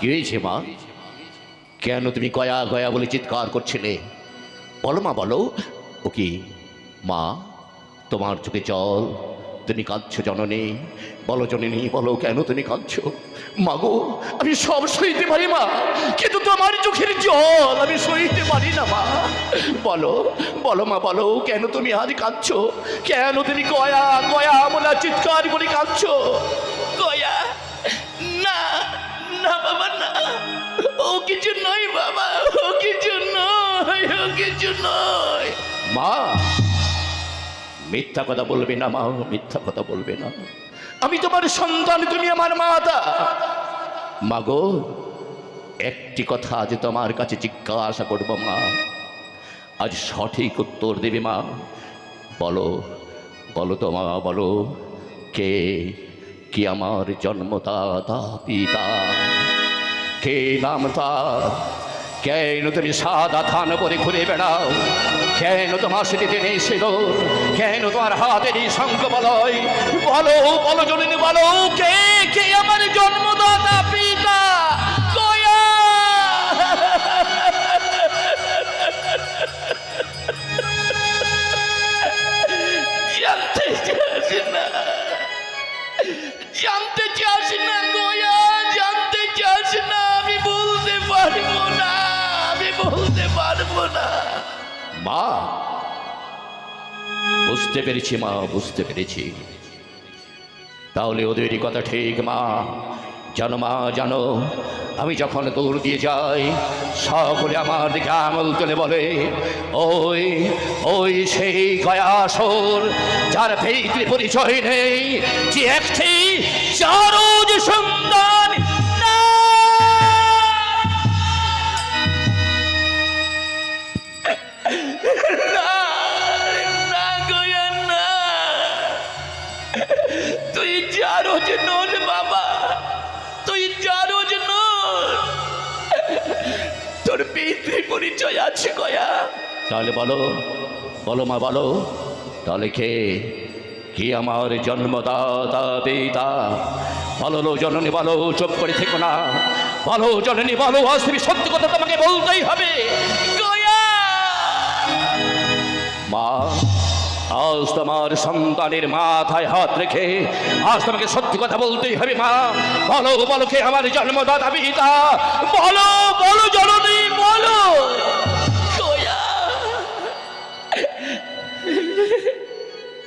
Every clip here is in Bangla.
কি হয়েছে মা? কেন তুমি গয়া গয়া বলে চিৎকার করছিলে? বলো মা, বলো। ও কি মা, তোমার চোখে জল, তুমি কাঁদছো জননী? বলো জননী, বলো কেন তুমি কাঁদছো? মাগো, আমি সব সইতে পারি মা, কিন্তু তোমার চোখের জল আমি সইতে পারি না মা। বলো, বলো মা, বলো কেন তুমি আজ কাঁদছো? কেন তুমি গয়া গয়া বলে চিৎকার করে কাঁদছো? গয়া? না না বাবা, না, ও কিছু নয় বাবা, ও কিছু নয়, ও কিছু নয়। মা, মিথ্যা কথা বলবে না মা, মিথ্যা কথা বলবে না। আমি তোমার সন্তান, তুমি আমার মাতা। মাগো, একটি কথা আজ তোমার কাছে জিজ্ঞাসা করবো মা, আজ সঠিক উত্তর দেবে মা। বলো, বলো তো মা, বলো কে কি আমার জন্মদাতা পিতা? কে নাম তার? কেন তুমি সাদা থান পরে ঘুরে বেড়াও? কেন তোমার স্মৃতিতে নেই সিঁদুর? কেন তোমার হাতে নেই শঙ্খ বলয়? বলো, বলো জননী, বলো কে কে আমার জন্মদাতা পিতা? গয়া! জানতে চাস না, জানতে চাস না গয়া, জানতে চাস না। আমি বলতে পারবো না, আমি বলতে পারবো না। মা, বুঝতে পেরেছি মা, বুঝতে পেরেছি। তাহলে ওদেরই কথা ঠিক মা। জানো মা, জানো, আমি যখন দৌড় দিয়ে যাই সকলে আমার দিকে আঙুল তুলে বলে, ওই ওই সেই গয়াসুর যার ভেতরে পরিচয় নেই, যে একটি চারজ সন্তান। না না গয়া, না, তুই জারজ নন বাবা, তুই জারজ নন। তোর পিতৃ পরিচয় আছে গয়া। তাহলে বলো, বলো মা, বলো তাহলে কে কি আমার জন্মদাতা পিতা? বলো জননী, বলো, চুপ করে থেকো না। বলো জননী, বলো, আজ তুমি সত্যি কথা তোমাকে বলতেই হবে। গয়া! মা, আজ তোমার সন্তানের মাথায় হাত রেখে আজ তোমাকে সত্যি কথা বলতেই হবে মা। বলো, বলো কে আমার জন্মদাতা পিতা? বলো, বলো জননী, বলো। গয়া!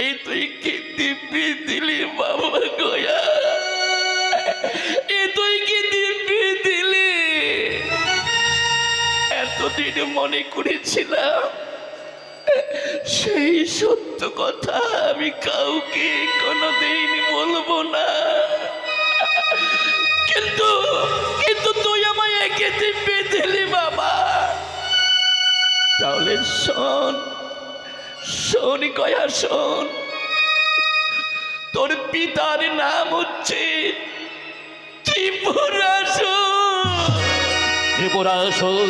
এ তুই কি দিব্যি দিলি বাবা গয়া? এ তুই কি দিব্যি দিলি? এতদিন মনে করেছিলাম সেই সত্য কথা আমি কাউকে কোনোদিন বলবো না, কিন্তু কিন্তু তুই আমায় একে দিব্যি দিলি বাবা। তাহলে শোন, শোন গয়া, শোন। তোর পিতার নাম হচ্ছে ত্রিপুরাসুর। ত্রিপুরাসুর?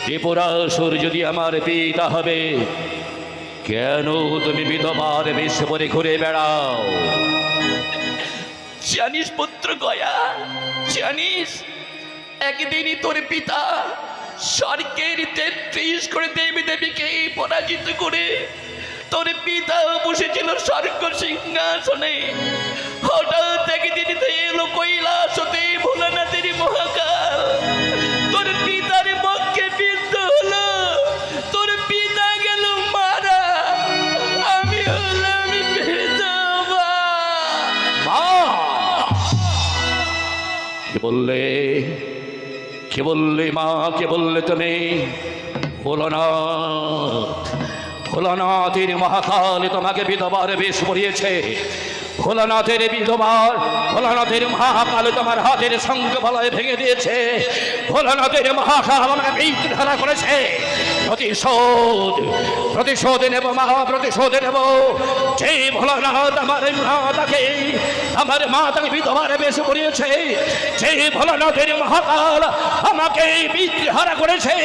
ত্রিপুরাসুর যদি আমার পিতা হবে, কেন তুমি বিধবার বেশ পরে ঘুরে বেড়াও? জানিস পুত্র গয়া, জানিস একদিনই তোর পিতা স্বর্গের 33 করে দেবী দেবীকে পরাজিত করে তোর পিতা বসেছিল স্বর্গ সিংহাসনে। হঠাৎ একদিন এলো কৈলাস হতে ভোলানাথের মহাকাল, তোর পিতার পক্ষে বিদ্ধ হলো, তোর পিতা গেল মারা, আমি হলাম বিধবা। মা, কে বললে, কে বললে মা, কে বললে তুমি? ভোলানাথ, ভোলানাথের মহাকাল তোমাকে বিধবার বেশ পড়িয়েছে। ভোলানাথের বিধবার, ভোলানাথের মহাকাল তোমার হাতের শঙ্খ বলয় ভেঙে দিয়েছে। ভোলানাথের মহাকাল আমাকে বিদ্রোহ করেছে। প্রতিশোধ, প্রতিশোধ নেব মা, প্রতিশোধ নেব। যে ভোলানাথ আমার মাতাকে, আমার মাতাকে বিধবার বেশ পড়িয়েছে, যে ভোলানাথের মহাকাল আমাকে বিদ্রোহ করেছে,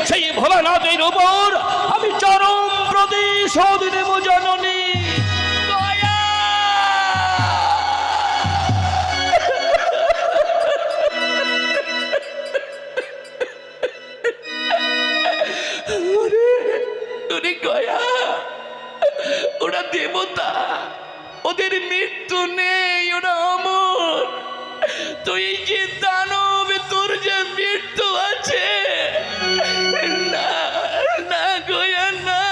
সেই ভোলানাথের উপর আমি চরম প্রতিশোধ নেব জননী। তুই যে দানব, তোর যে মৃত্যু আছে। না না গয়া না,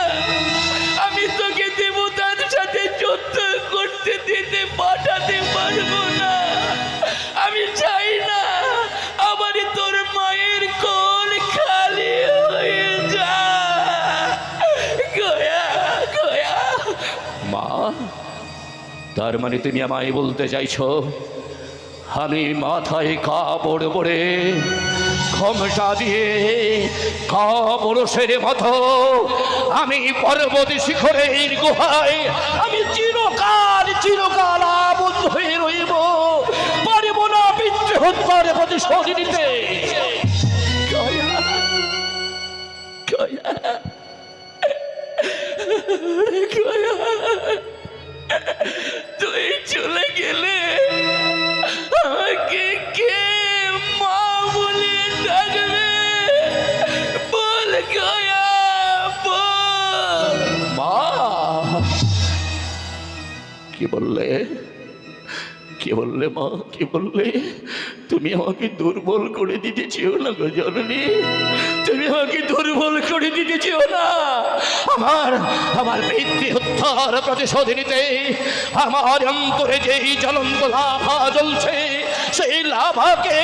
আমি তোকে দেবতার সাথে যুদ্ধ করতে দিতে পাঠাতে পারবো না। আমি চাই না আবার তোর মায়ের কোল খালি হয়ে যা। গয়া গয়া। মা, তার মানে তুমি আমায় বলতে চাইছো আমি মাথায় কাপড় পরে ঘোমটা দিয়ে কাপুরুষের মতো আমি পর্বতী শিখরের গুহায় আমি চিরকাল চিরকাল আবদ্ধ হয়ে রইব, পারব না পিতৃ হত্যার প্রতিশোধ নিতে? গয়া গয়া গয়া, তুই চলে গেলে আমাকে কে মা বলে ডাকবে? বল গয়া, বল। মা, কি বললে? কি বললে মা, কি বললে? তুমি আমাকে দুর্বল করে দিতে চেও না গো জননী, তুমি আমাকে দুর্বল করে দিতে চেও না। আমার পিতৃ হত্যার প্রতিশোধ নিতে আমার অন্তরে যেই জ্বলন্ত লাভা জ্বলছে, সেই লাভাকে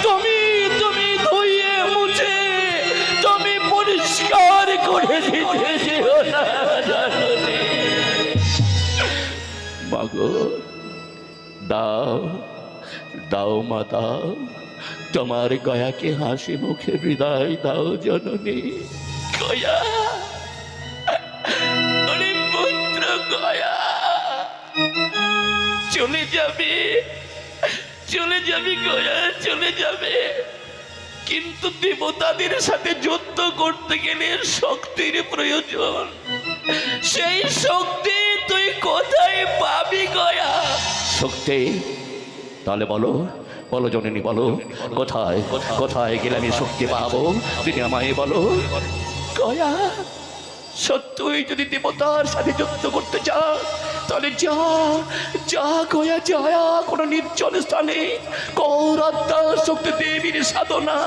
তুমি তুমি ধুয়ে মুছে তুমি পরিষ্কার করে দিতে চেও না জননী। মাগো, দাও দাও মা, দাও তোমার গয়াকে হাসি মুখে বিদায় দাও জননী। গয়া, ওরে পুত্র গয়া, চলে যাবে, চলে যাবি গয়া, চলে যাবে। কিন্তু দেবতাদের সাথে যুদ্ধ করতে গেলে শক্তির প্রয়োজন। সেই শক্তি তুই কোথায় পাবি গয়া? শক্তি? তাহলে বলো বলো জননী, বলো কোথায় কোথায় গেলে আমি শক্তি পাবো? তুমি আমায় বলো। গয়া, সত্যই যদি দেবতার সাথে যুদ্ধ করতে চাও তাহলে যা যা গয়া, যা কোনো নির্জন স্থানে কৌরাত্মা শক্তি দেবীর সাধনা,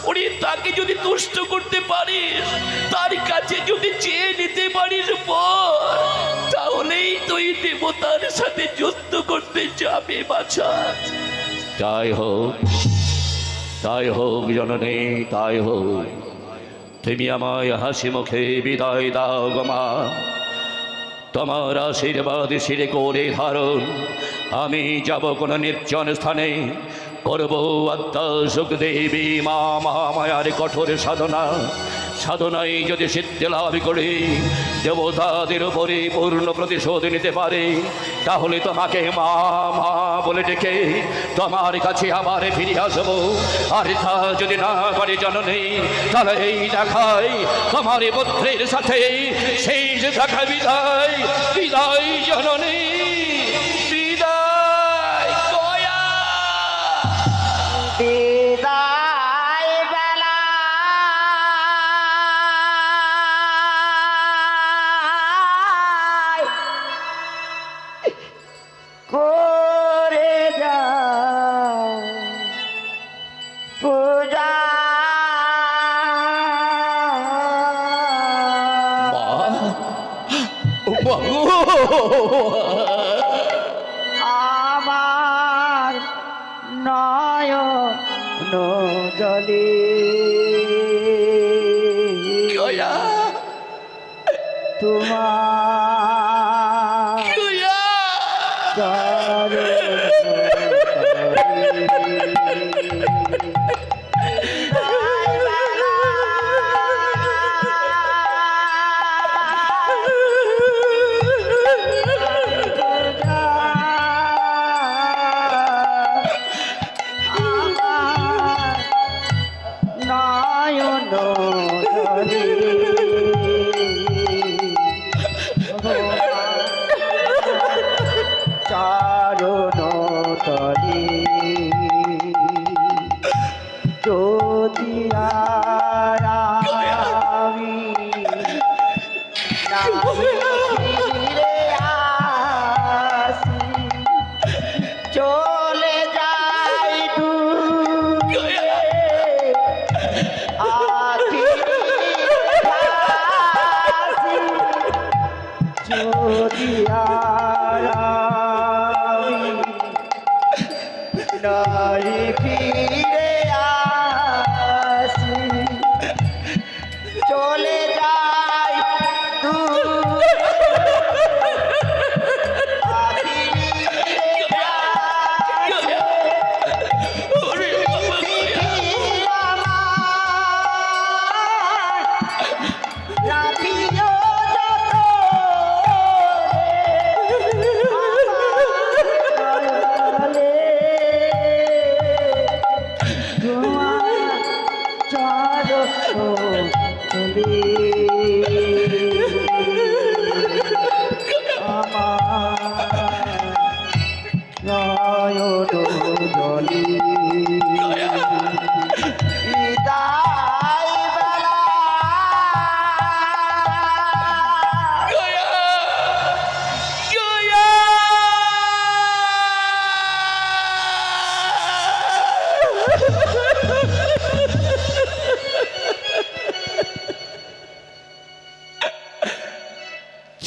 উনি তাকে যদি তুষ্ট করতে পারিস, তার কাছে যদি চেয়ে নিতে পারিস বর, তাহলেই তুই দেবতার সাথে যুদ্ধ করতে যাবে বাছা। তাই হোক, তাই হোক জননী, তাই হোক। তুমি আমায় হাসি মুখে বিদায় দাও গো মা, তোমার আশীর্বাদ শিরে করে ধারণ আমি যাব কোন নির্জন স্থানে, করব আত্মা সুখ দেবী মা মহামায়ার কঠোর সাধনা। সাধনায় যদি সিদ্ধি লাভ করে দেবতাদের উপরে পূর্ণ প্রতিশোধ নিতে পারে, তাহলে তোমাকে মা মা বলে ডেকে তোমার কাছে আবার ফিরে আসবো। আর তা যদি না পারে জননী, তাহলে এই দেখাই তোমার পুত্রের সাথে সেই যে দেখা। বিদায় বিদায় জননী, বিদায়। গয়া, বিদায় বেলা করে যাও পূজা। আমার নয়ন জলে গয়া, তোমার গয়া, চরণ চারণ তলে যদি আর আমি না ফিরে আসি, চলে যাই নাহি ফিরে আসি চলে যাই দূরে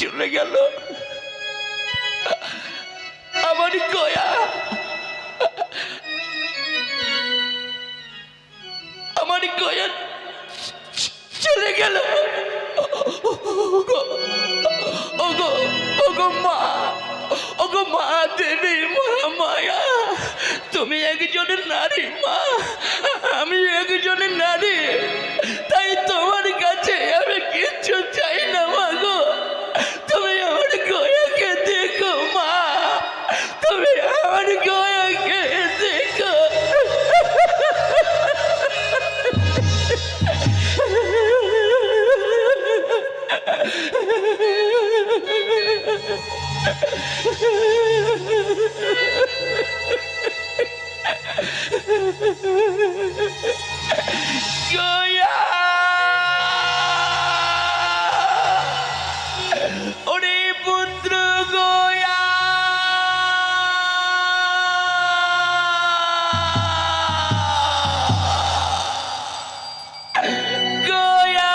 চলে গেল আমার গয়া, আমার গয়া চলে গেল। ওগো ওগো মা, ওগো মা দেবী মহামায়া, তুমি একজন নারী মা, আমি একজন নারী, তাই তোমার কাছে আমি কিচ্ছু চাই না মা গো। তুমি আমার গয়াকে দেখো মা, তুমি আমার গয়াকে দেখো। গয়া, ওরে পুত্র গয়া, গয়া,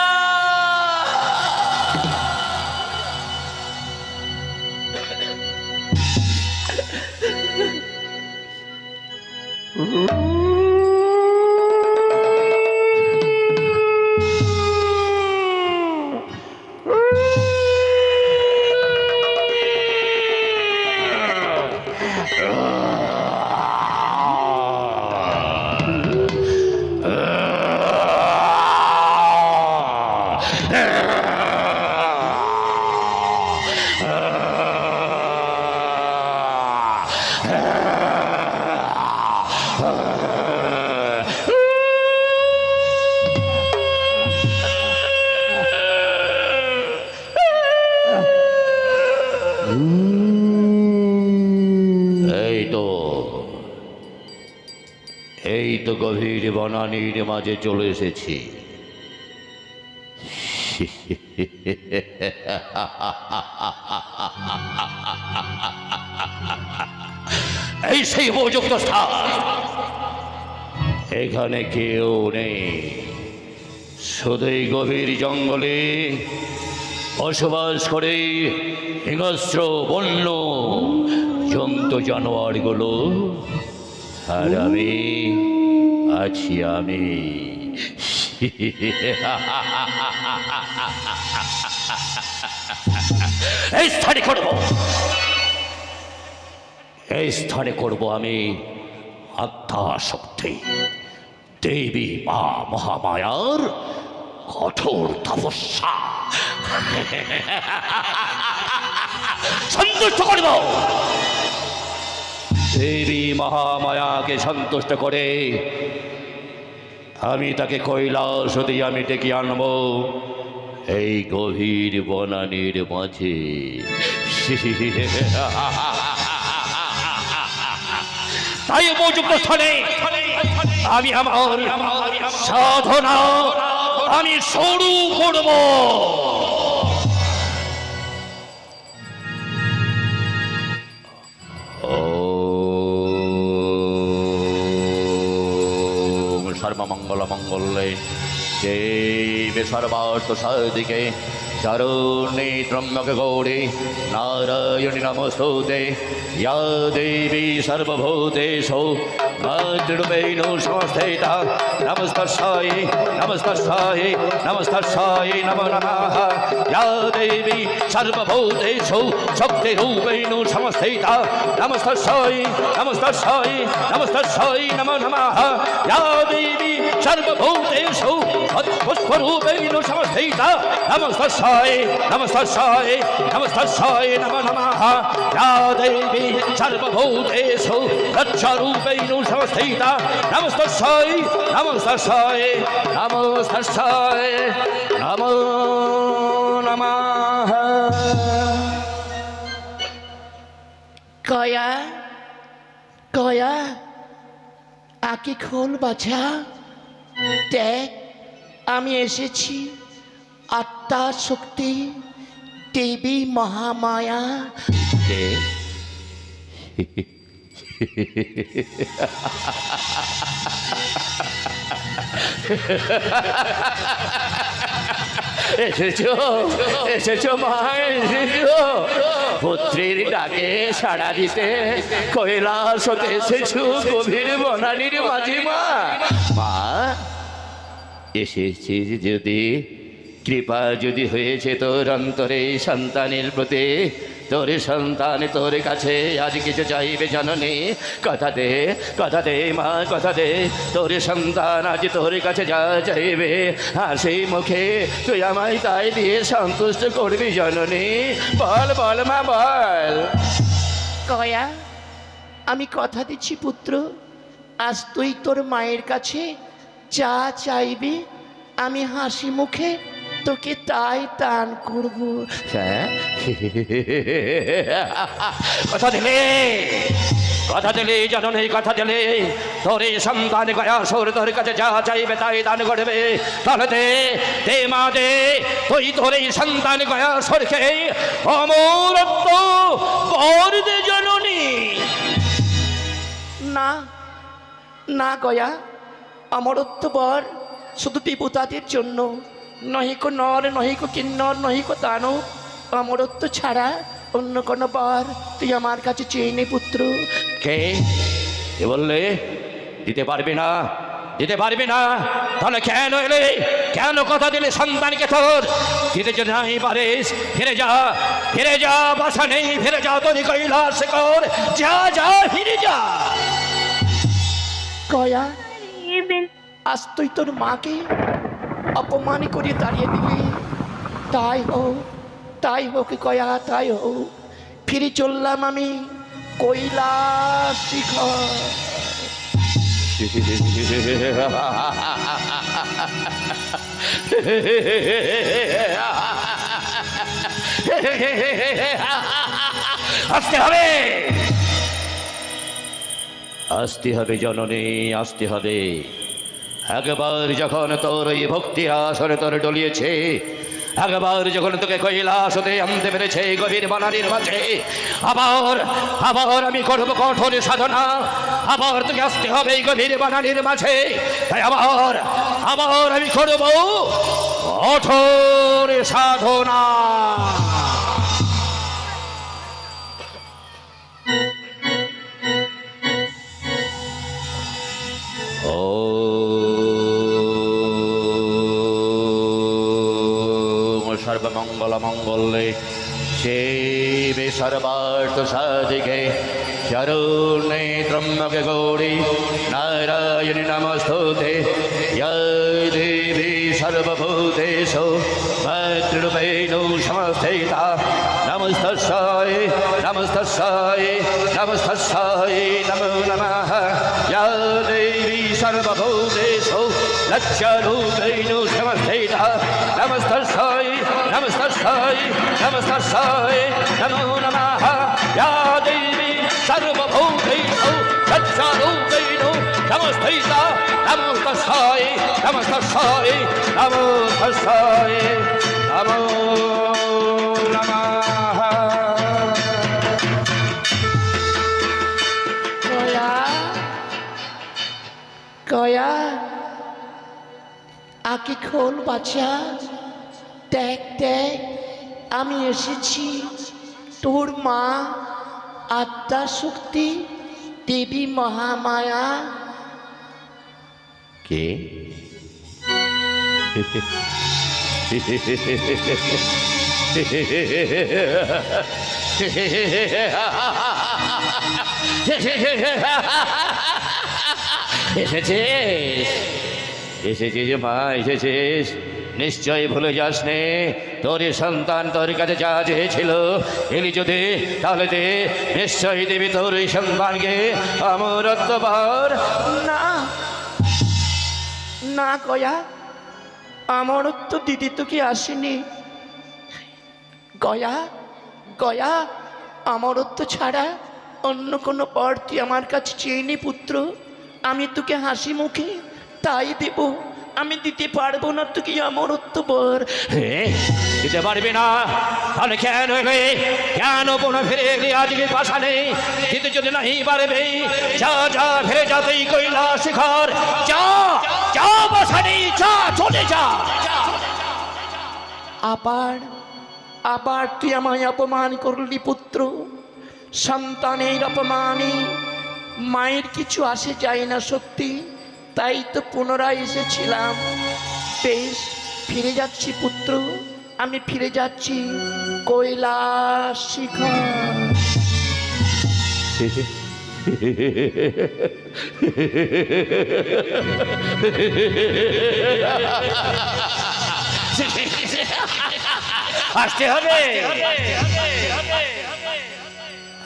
এই তো গভীর বনানীর মাঝে চলে এসেছি। এই সেই উপযুক্ত স্থান, এখানে কেউ নেই, শুধুই গভীর জঙ্গলে বসবাস করে হিংস্র বন্য জন্তু জানোয়ারগুলো, আর আমি আছি আমি। এই স্থানে করব, এই স্থানে করব আমি আত্মা শক্তি দেবী মা মহামায়ার কঠোর তপস্যা সন্তুষ্ট করব। দেবী মহামায়াকে সন্তুষ্ট করে আমি তাকে কৈলাস দিয়ে আমি ডেকে আনব এই গভীর বনানীর মাঝে। তাই উপযুক্ত স্থানে আমি আমার সাধনা আমি শুরু করব। সর্বমঙ্গল মঙ্গলে দেবে সর্বার্থ সাধিকে चरुणे त्र्यम्बके गौरी नारायणि नमस्तुते या देवी सर्वभूतेषु भद्ररूपेण संस्थिता नमस्तस्यै नमस्तस्यै नमस्तस्यै नमो नमः या देवी सर्वभूतेषु शक्तिरूपेण संस्थिता नमस्तस्यै नमस्तस्यै नमस्तस्यै नमो नमः या देवी सर्वभूतेषु पुष्परूपेण संस्थिता नमस्तस्यै नमस्तस्यै नमस्तस्यै नमो नमः या देवी सर्वभूतेषु रक्षारूपेण संस्थिता नमस्तस्यै नमस्तस्यै नमस्तस्यै नमो नमः। কয়া কয়া আঁকি খোল বাছা, দেখ আমি এসেছি। আত্মার শক্তি দেবী মহামায়া। এসেছো এসেছো মা এসেছো, পুত্রীর ডাকে সাড়া দিতে কৈলাস হতে এসেছো গভীর বনানীর মাঝে মা। মা এসেছিস যদি, কৃপা যদি হয়েছে তোর অন্তরে সন্তানের প্রতি, তোর সন্তান তোর কাছে আজ কিছু চাইবে জননী। কথা দে মা, কথা দে, তোর সন্তান আজ তোর কাছে যা চাইবে হাসি মুখে তুই আমায় তাই দিয়ে সন্তুষ্ট করবি জননী। বল বল মা বল। কয়া আমি কথা দিচ্ছি পুত্র, আজ তুই তোর মায়ের কাছে যা চাইবি আমি হাসি মুখে তোকে তাই দান করব। হ্যাঁ কথা দিলে, কথা দিলে জননী, কথা দিলে তোর এই সন্তান গয়াসুর তোর কাছে যা চাইবে তাই দান করবে। তাহলে দে মা দে, তুই তোর এই সন্তান গয়াসুরকে অমরত্ব বর দে জননী। না না গয়া, অমরত্ব বর শুধু দেবতাদের জন্য, নহিকো নর নহিকো কিন্নর নহিকো দানব। অমরত্ব ছাড়া অন্য কোনো বর তুই আমার কাছে চেয়ে নে পুত্র। কে বললে দিতে পারবি না, দিতে পারবি না? তাহলে কেন এলে, কেন কথা দিলে সন্তানকে তোর দিতে যদি নাই পারিস? ফিরে যা, ফিরে যা, বাসা নেই, ফিরে যা, তোর কৈলাস কর, যা যা ফিরে যা। গয়া আজ তুই তোর মাকে অপমান করে দাঁড়িয়ে দিবি। তাই হোক গয়া, তাই হোক। ফিরে চললাম আমি কৈলাস শিখর। আসতে হবে, আসতে হবে জননী, আসতে হবে। একবার যখন তোর ওই ভক্তির আসরে তোর ডলিয়েছে, একবার যখন তোকে কৈলাস হতে আনতে পেরেছে গভীর বনানীর মাঝে, আবার আমি করবো কঠোর সাধনা। আবার তোকে আসতে হবে এই গভীর বনানীর মাঝে। তাই আবার আমি করবো কঠোর সাধনা। সর্বমঙ্গল মঙ্গলে শিবে সর্বার্থ সাধিকে চরুণে ত্রম্বকে গৌরী নারায়ণি নমস্তুতে ইয়া দেবী সর্বভূতেষু ভদ্ররূপেণ সংস্থিতা নমস্তস্यै নমস্তস্यै নমস্তস্यै নমো নমঃ ইয়া দেবী সর্বভূতেষু লক্ষ্যরূপেণ সংস্থিতা নমস্তস্यै নমস্তস্यै নমস্তস্यै নমো নমঃ ইয়া দেবী সর্বভূতেষু লক্ষ্যরূপেণ সংস্থিতা নমস্তস্यै নমস্তস্यै নমস্তস্यै নমো নমঃ। গয়া আঁকি খোল বাছা, দেখ দেখ, আমি এসেছি, তোর মা আদ্যা শক্তি দেবী মহামায়া। কে? এসেছিস, এসেছিস মা, এসেছিস। নিশ্চয় ভুলে যাস নে, তোর সন্তান তোর কাছে যা চেয়েছিল এলি যদি, তাহলে দে, নিশ্চয়ই দেবী তোর এই সন্তানকে অমরত্ব বর। না না গয়া, অমরত্ব দিদি তো কি আসেনি। গয়া গয়া, অমরত্ব ছাড়া অন্য কোনো বর তুই আমার কাছে চেয়ে নি পুত্র। আমি তোকে হাসি মুখে তাই দেব, আমি দিতে পারবো না তোকে অমরত্ব বর। দিতে পারবি না? তাহলে কেন এলে, কেন পুনঃ ফিরে এলি আজকে পাশানে? দিতে যদি নাই পারবে, যা যা ফিরে যা তুই কৈলাস শিখর, যা যা পাশানে, যা চলে যা। আবার আবার তুই আমায় অপমান করলি পুত্র। সন্তানের অপমানে মায়ের কিছু আসে যায় না সত্যি, তাই তো পুনরায় এসেছিলাম। বেশ, ফিরে যাচ্ছি পুত্র, আমি ফিরে যাচ্ছি কৈলাস শিখর। আসতে হবে,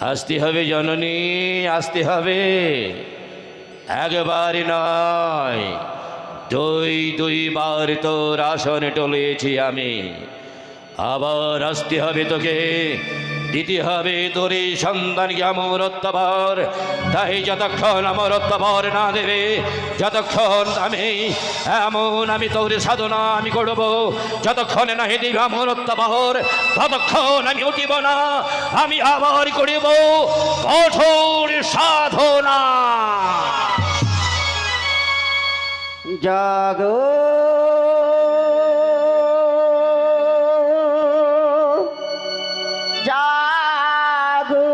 আসতে হবে জননী, আসতে হবে। একবারই নয়, দুইবার তোর আসনে টলেছি আমি। আবার আসতে হবে তোকে, দিতে হবে তোর এই সন্তানকে অমরত্ব বর। তাই যতক্ষণ অমরত্ব বর না দেবে, যতক্ষণ আমি তোর সাধনা আমি করবো, যতক্ষণ না দিবে অমরত্ব বর, ততক্ষণ আমি উঠিব না। আমি আবার করিব কঠোর সাধনা। জাগো জাগো,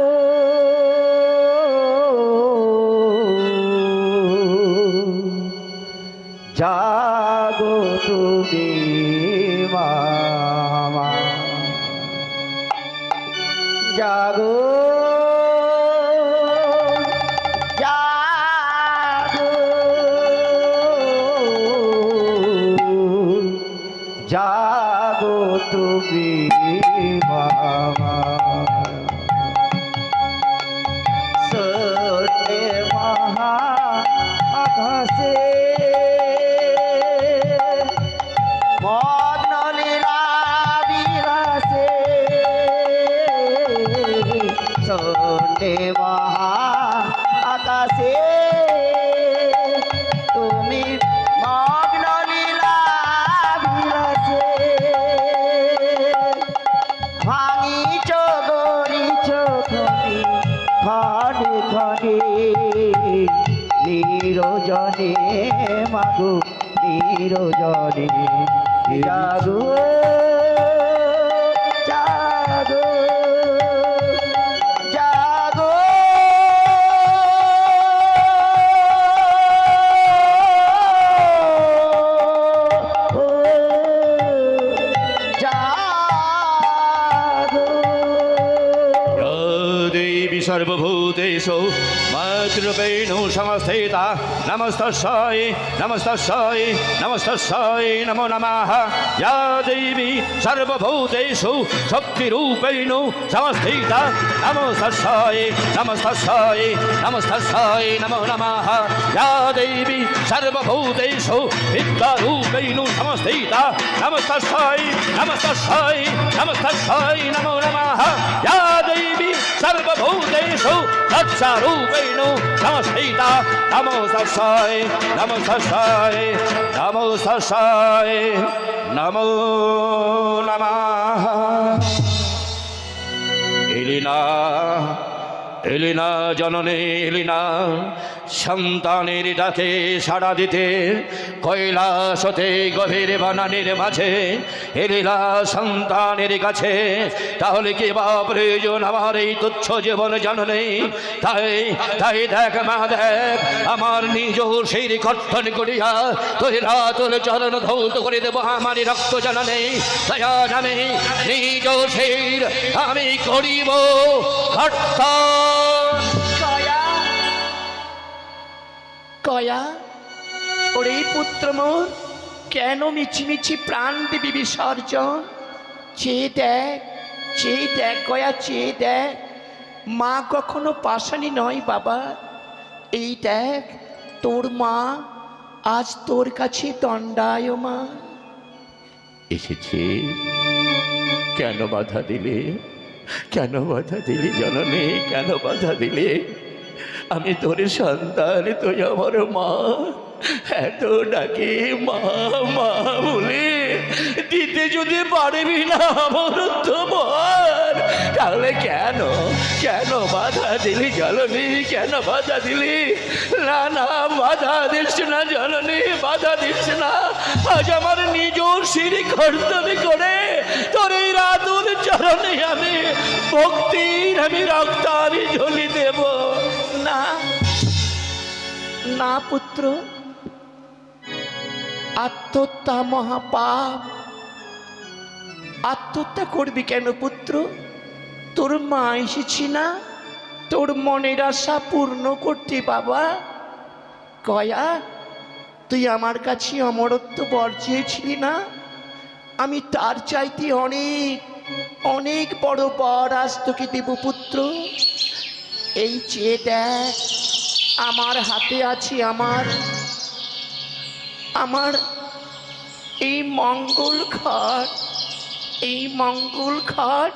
জাগো তুমি মামা, জাগো জাগো, জাগো তুমি মামা। সত্যে মহা আকাশে মগ্ন লীলা বিলাসে, সত্যে মহা আকাশে তুমি মগ্ন লীলা বিলাসে, ভাঙিছ গড়িছ খনি খনি খনি, নিরজনে মাগো নিরজনে। জাগো জাগো জাগো, জাগো। দেবী সর্বভূতেষু মাতৃরূপেণ সংস্থিতা, নমস্তস্यै নমস্তস্यै নমস্তস্यै নমো নমঃ। या देवी सर्वभूतेषु शक्तिरूपेण संस्थिता, नमस्तस्यै नमस्तस्यै नमस्तस्यै नमो नमः। या देवी सर्वभूतेषु विद्यारूपेण संस्थिता, नमस्तस्यै नमस्तस्यै नमस्तस्यै नमो नमः। या देवी सर्वभूतेषु लक्षारूपेण संस्थिता, नमस्तस्यै नमस्तस्यै नमस्तस्यै नमो नमः। এলিনা এলিনা জননী এলিনা, সন্তানের ডাকে সাড়া দিতে কৈলাস হতে গভীর বানানের মাঝে এলিলা সন্তানের কাছে। তাহলে কি বা প্রয়োজন আমার এই তুচ্ছ জীবন জাননে? তাই তাই দেখ মা দেখ, আমার নিজ সেই কর্তন করিয়া তোরা তোর চরণ ধৌত করে দেবো আমারই রক্ত জাননে। তাই আজ আমি নিজ সেই আমি করিব কর্তন। কয়া কয়া, ওরে পুত্র মোর, কেন মিছিমিছি প্রাণ দিবি বিসর্জন? চেয়ে দেখ গয়া, চেয়ে দেখ, মা কখনো পাষাণী নয় বাবা। এই দেখ তোর মা আজ তোর কাছে দণ্ডায়মান। এসেছে, কেন বাধা দিলে? কেন বাধা দিলি জননী? কেন বাধা দিলে? আমি তোর সন্তান, তুই আমার মা। এত ডাকে মা মা বলে দিতে যদি পারবি না আমার তো বল, তাহলে কেন কেন বাধা দিলি জননী? কেন বাধা দিলি? না না, বাধা দিস না জননী, বাধা দিস না। আজ আমার নিজ সিঁড়ি কর্তব্য করে তোর এই রাতুর চরণে আমি ভক্তির আমি রক্ত আমি ঝুলি দেব না না পুত্র, আত্মহত্যা মহাপাপ। আত্মহত্যা করবি কেন পুত্র? তোর মা এসেছি না তোর মনের আশা পূর্ণ করতে বাবা। কয়া, তুই আমার কাছে অমরত্ব বর চেয়েছিলি না? আমি তার চাইতে অনেক অনেক বড় বর আজ তোকে দেব পুত্র। এই চেয়ে দেখ, আমার হাতে আছে আমার এই মঙ্গল ঘট। এই মঙ্গল ঘট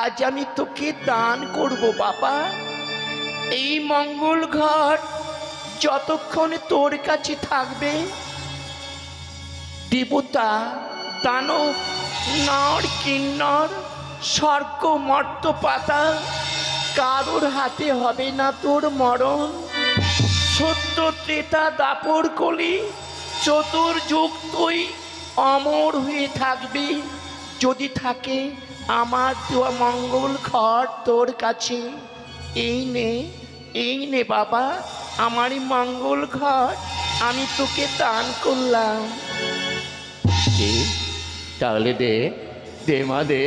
আজ আমি তোকে দান করব বাবা। এই মঙ্গল ঘট যতক্ষণ তোর কাছে থাকবে, দেবতা দানব নর কিন্নর স্বর্গ মর্ত পাতা কারোর হাতে হবে না তোর মরণ। সত্য ত্রেতা দাপর কলি চতুর্যুগ তুই অমর হয়ে থাকবি যদি থাকে আমার দেওয়া মঙ্গল ঘট তোর কাছে। এই নে বাবা, আমারই মঙ্গল ঘট আমি তোকে দান করলাম। তাহলে দে দে মা দে,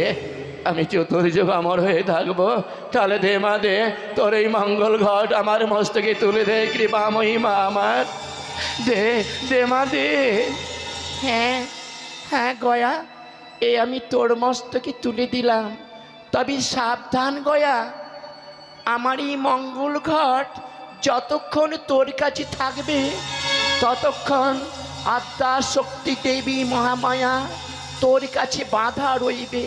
আমি চতুর্যুগ অমর হয়ে থাকবো। তাহলে দে মা দে, তোর এই মঙ্গল ঘট আমার মস্তকে তুলে দে কৃপাময়ী মা আমার। দে দে মা দে। হ্যাঁ হ্যাঁ গয়া, এ আমি তোর মস্তকে তুলে দিলাম। তবে সাবধান গয়া, আমার এই মঙ্গল ঘট যতক্ষণ তোর কাছে থাকবে ততক্ষণ আদ্যা শক্তি দেবী মহামায়া তোর কাছে বাধা রইবে।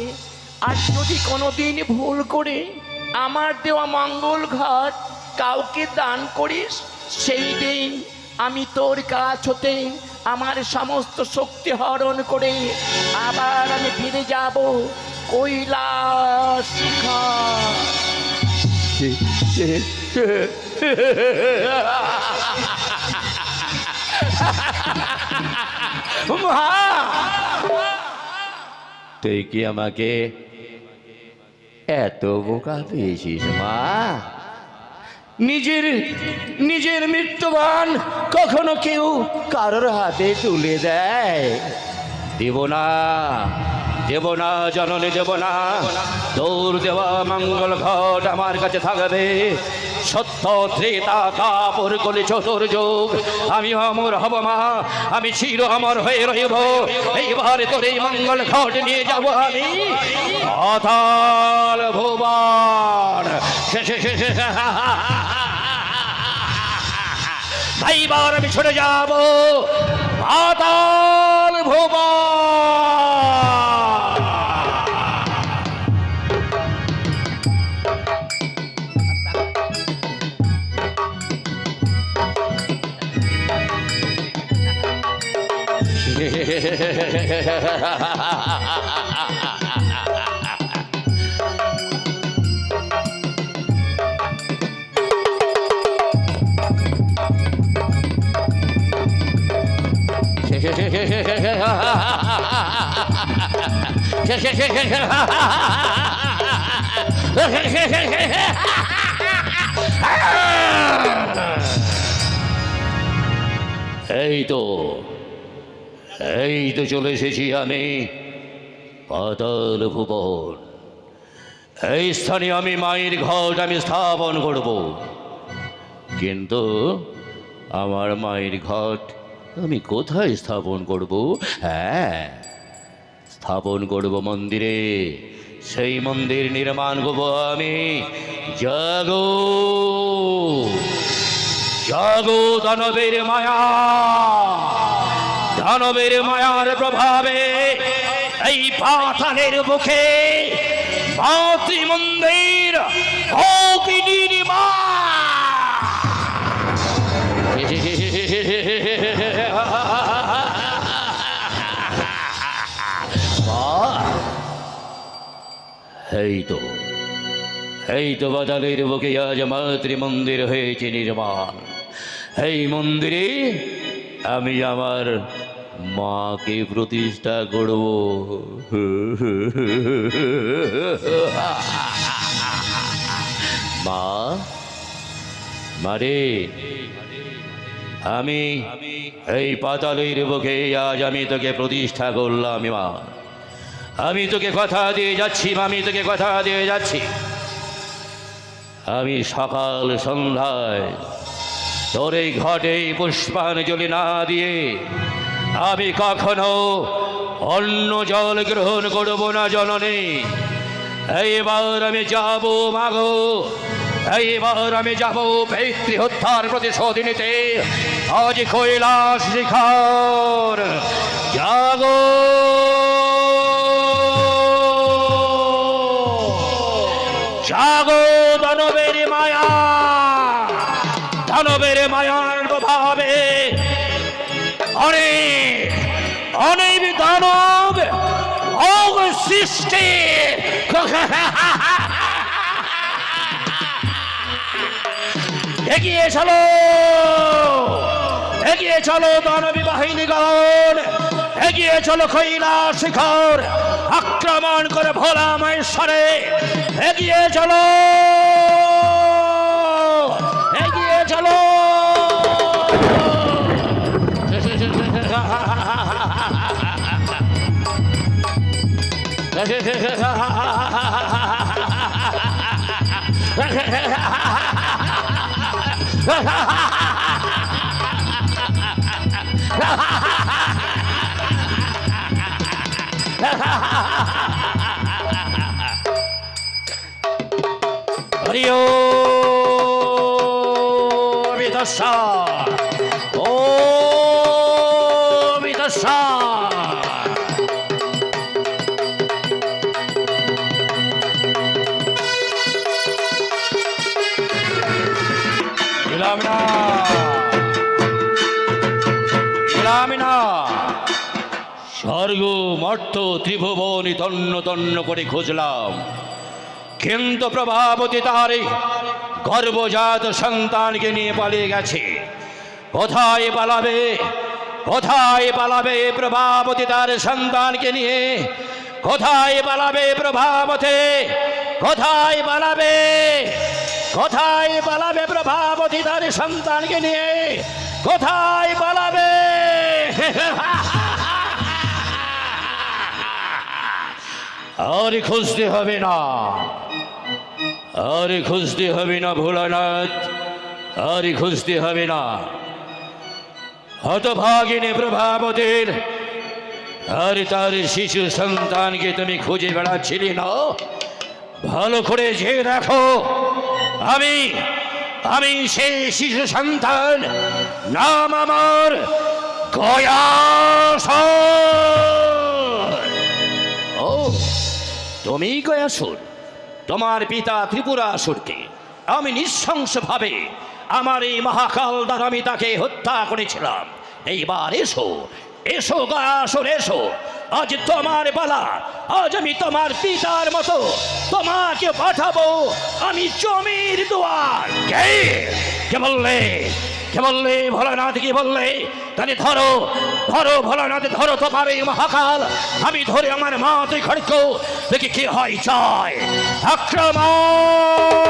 আর যদি কোনোদিন ভুল করে আমার দেওয়া মঙ্গল ঘট কাউকে দান করিস, সেই দিন আমি তোর কাছ হতে আমার সমস্ত শক্তি হরণ করে আবার আমি ফিরে যাব কৈলাস তুই কি আমাকে এত বোকা পেয়েছিস মা? নিজের মৃত্যুবান কখনো কেউ কারোর হাতে তুলে দেয়? দেব না জননী, দেব না। তোর দেওয়া মঙ্গল ঘট আমার কাছে থাকবে। সত্য ত্রেতা দাপর কলি চতুর্যুগ আমি অমর হব মা, আমি চির অমর হয়ে রইব। এইবার তোর এই মঙ্গল ঘট নিয়ে যাব আমি পাতাল ভুবন। এইবার আমি ছুটে যাব পাতাল ভুবন। এই তো চলে এসেছি আমি পাতাল ভুবন। এই স্থানে আমি মায়ের ঘট আমি স্থাপন করব, কিন্তু আমার মায়ের ঘট আমি কোথায় স্থাপন করব? হ্যাঁ, স্থাপন করব মন্দিরে। সেই মন্দির নির্মাণ করব আমি। জাগো জাগো দানবের মায়া, দানবের মায়ার প্রভাবে এই পাতালের বুকে মাতৃমন্দির হোক এই তো পাতালের বুকে আজ মাতৃমন্দির হয়েছে নির্মাণ। এই মন্দিরে আমি আমার মাকে প্রতিষ্ঠা করব। মা, মারে, আমি এই পাতালের বুকে আজ আমি তোকে প্রতিষ্ঠা করলাম। মা, আমি তোকে কথা দিয়ে যাচ্ছি, আমি তোকে কথা দিয়ে যাচ্ছি, আমি সকাল সন্ধ্যায় তোর এই ঘটে পুষ্পাঞ্জলি না দিয়ে আমি কখনো অন্য জল গ্রহণ করব না জননী। এইবার আমি যাব মাগো, এইবার আমি যাব পিতৃ হত্যার প্রতিশোধ নিতে। আজ কৈলাস শিখর জাগো, জাগো দানবের মায়া, দানবের মায়ার প্রভাবে অনেক অনেক দানব সৃষ্টি। এগিয়ে চলো, এগিয়ে চলো দানবী বাহিনীগণ, এগিয়ে চলো কৈলাস শিখর আক্রমণ করে ভোলা মহেশ্বরে। এগিয়ে চলো, এগিয়ে চলো। হরি ওম বিদশা, ওম বিদশা। স্বর্গ মর্ত ত্রিভুবনী তন্ন তন্ন করে খুঁজলাম, কিন্তু প্রভাবতী তার গর্ভজাত সন্তানকে নিয়ে পালিয়ে গেছে। কোথায় পালাবে, কোথায় পালাবে প্রভাবতী তার সন্তানকে নিয়ে? কোথায় পালাবে প্রভাবতী? কোথায় পালাবে, কোথায় পালাবে প্রভাবতী তার সন্তানকে নিয়ে? কোথায় পালাবে? আর খুঁজতে হবে না, আর খুঁজতে হবে না ভোলানাথ, আর খুঁজতে হবে না। হতভাগিনী প্রভাবতীর আর তার শিশু সন্তানকে তুমি খুঁজে বেড়াচ্ছিলে না? ভালো করে যে দেখো, আমি আমি সেই শিশু সন্তান, নাম আমার গয়াসুর। ও, তুমি গয়াসুর? তোমার পিতা ত্রিপুরাসুরকে আমি নৃশংসভাবে আমার এই মহাকাল দ্বারা আমি তাকে হত্যা করেছিলাম। এইবার এসো, এসো গয়াসুর, এসো। আজ তোমার পালা, আজ আমি তোমার পিতার মতো তোমাকে পাঠাবো আমি জমির দুয়ার। কে বললে? কে বললে? ভোলানাথ কি বললে? তাহলে ধরো ধরো ভোলানাথ, ধরো তোমার এই মহাকাল। আমি ধরে আমার মা তুই খড়ক, দেখি কি হয় চায়। আক্রমণ!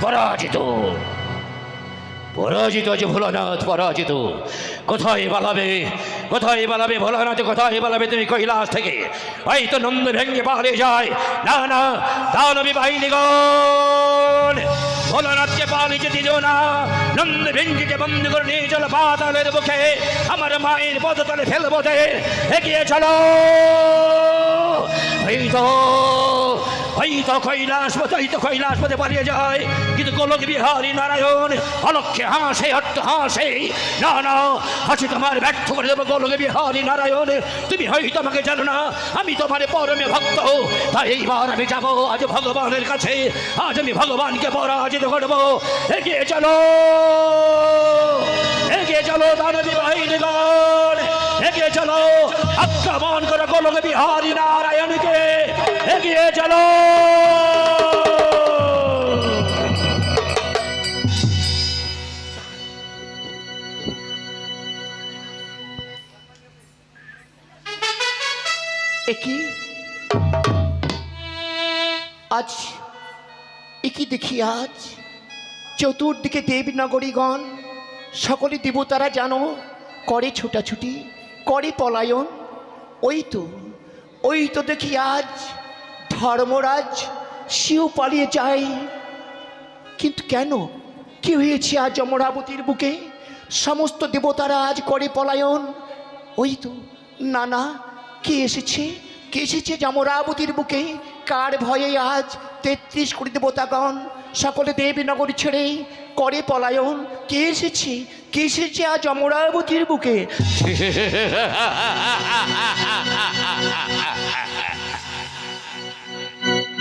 পরাজিত, পরাজিত যে ভোলানাথ পরাজিত। কোথায় পালাবে, কোথায় পালাবে ভোলানাথ, কোথায় পালাবে তুমি কৈলাস থেকে? ওই তো নন্দ ভেঙ্গে পালিয়ে যায়। না না, দানবী বাহিনীগণ ভোলানাথকে পালিয়ে দিল না। নন্দ ভেঙ্গিকে বন্ধ করে নিয়ে চলো পাতালের বুকে, আমার মায়ের পদতলে ফেলবো দে। এগিয়ে চলো, হয়তো কৈলাস পথে পালিয়ে যায়, কিন্তু গোলক বিহারী নারায়ণ অলক্ষে হাসে, অট্ট হাসে। না না, হাসি তোমার ব্যর্থ করে দেবো গোলক বিহারী নারায়ণ। তুমি হয়তো আমাকে জানো না, আমি তোমার পরমে ভক্ত। তাই এইবার আমি যাবো আজ ভগবানের কাছে, আজ আমি ভগবানকে পরাজিত করবো। এগিয়ে চলো, এগিয়ে চলো দানবী বাহিনীগণ, এগিয়ে চলো, আক্রমণ করে গোলক বিহারী নারায়ণকে। এগিয়ে চলো। একই আজ, একই দেখি আজ চতুর্দিকে দেবনগরীগণ সকলে দেবতারা জানো করে ছুটাছুটি, করে পলায়ন। ওই তো দেখি আজ ধর্মরাজ সেও পালিয়ে যায়। কিন্তু কেন, কি হয়েছে আজ অমরাবতীর বুকে? সমস্ত দেবতারা আজ করে পলায়ন। ওই তো, না না, কে এসেছে, কে এসেছে অমরাবতীর বুকে? কার ভয়ে আজ 33 কোটি দেবতাগণ সকলে দেবনগরী ছেড়ে করে পলায়ন? কে এসেছে, কে এসেছে আজ অমরাবতীর বুকে?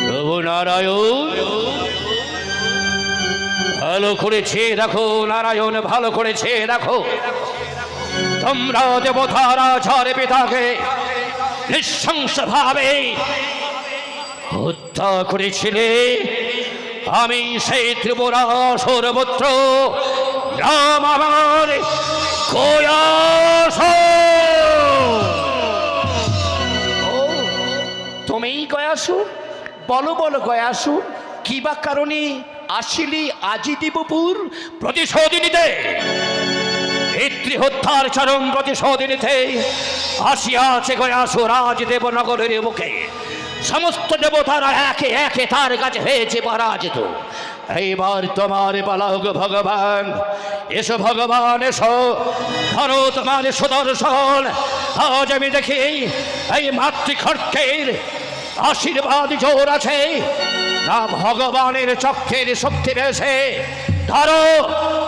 প্রভু নারায়ণ ভালো করেছে দেখো, নারায়ণ ভালো করেছে দেখো। তোমরা দেবতারা ঝড়ে পিতাকে নৃশংস ভাবে হত্যা করেছিলে। আমি সেই ত্রিপুরাসুর পুত্র রাম আমার তুমিই গয়াসুর? বলো বলো গয়াসুর, কি বা কারণে আসিলি আজি দেবপুর প্রতিশোধ নিতে? পিতৃ হত্যার চরম প্রতিশোধ নিতে আসিয়াছে গয়াসুর আজ দেবনগরের মুখে। সমস্ত দেবতারা একে একে তার কাছে হয়েছে পরাজিত। এইবার তোমার পালক ভগবান, এসো ভগবান এসো, ধরো তোমার সুদর্শন। আজ আমি দেখি এই মাতৃখড়কের আশীর্বাদ জোর আছে না ভগবানের চক্রের শক্তি বেশে। ধরো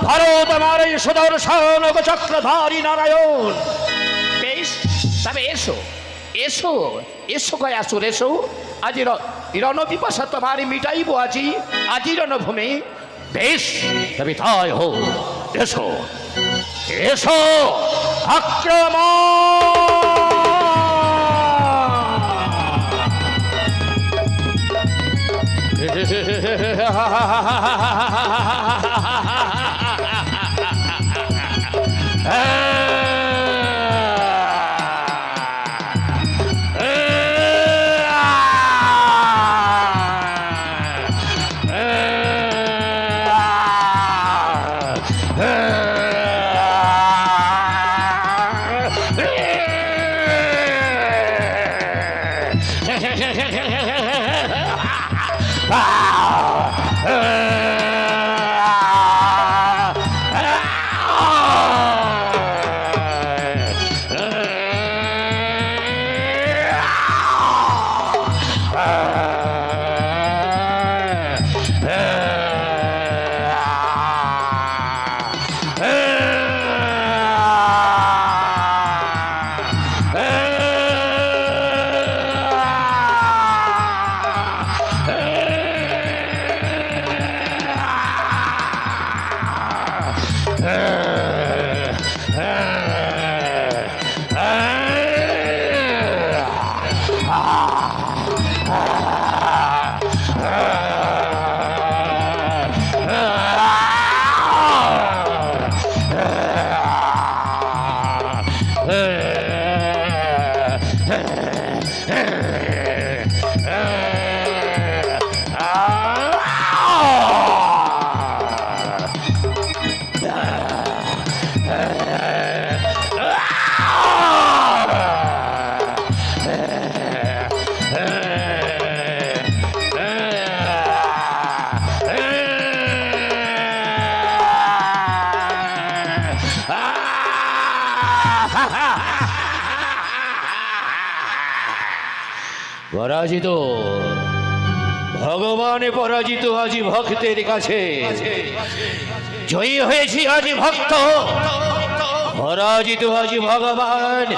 ধরো তোমার এই সুদর্শন চক্রধারী নারায়ণ। বেশ, তবে এসো এসো এসো গয়াসুর এসো। আজি রণপিপাসা তোমার মিটাইব আজি, আজি রণভূমি। বেশ, তবে তাই হোক, এসো এসো পরাজিত ভগবান, পরাজিত আজি ভক্তের কাছে। জয়ী হয়েছি আজি ভক্ত, পরাজিত আজি ভগবান।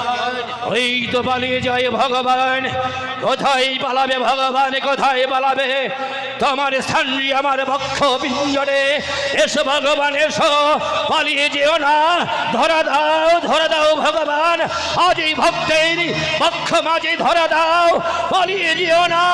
ওই তো পালিয়ে যায় ভগবান। কোথায় পালাবে ভগবান, কোথায় পালাবে? তোমার স্থানই আমার বক্ষ পিঞ্জরে। এসো ভগবান এসো, পালিয়ে যেও না। ধরা দাও ভগবান, আজ এই ভক্তের বক্ষ মাঝে ধরা দাও, পালিয়ে যেও না।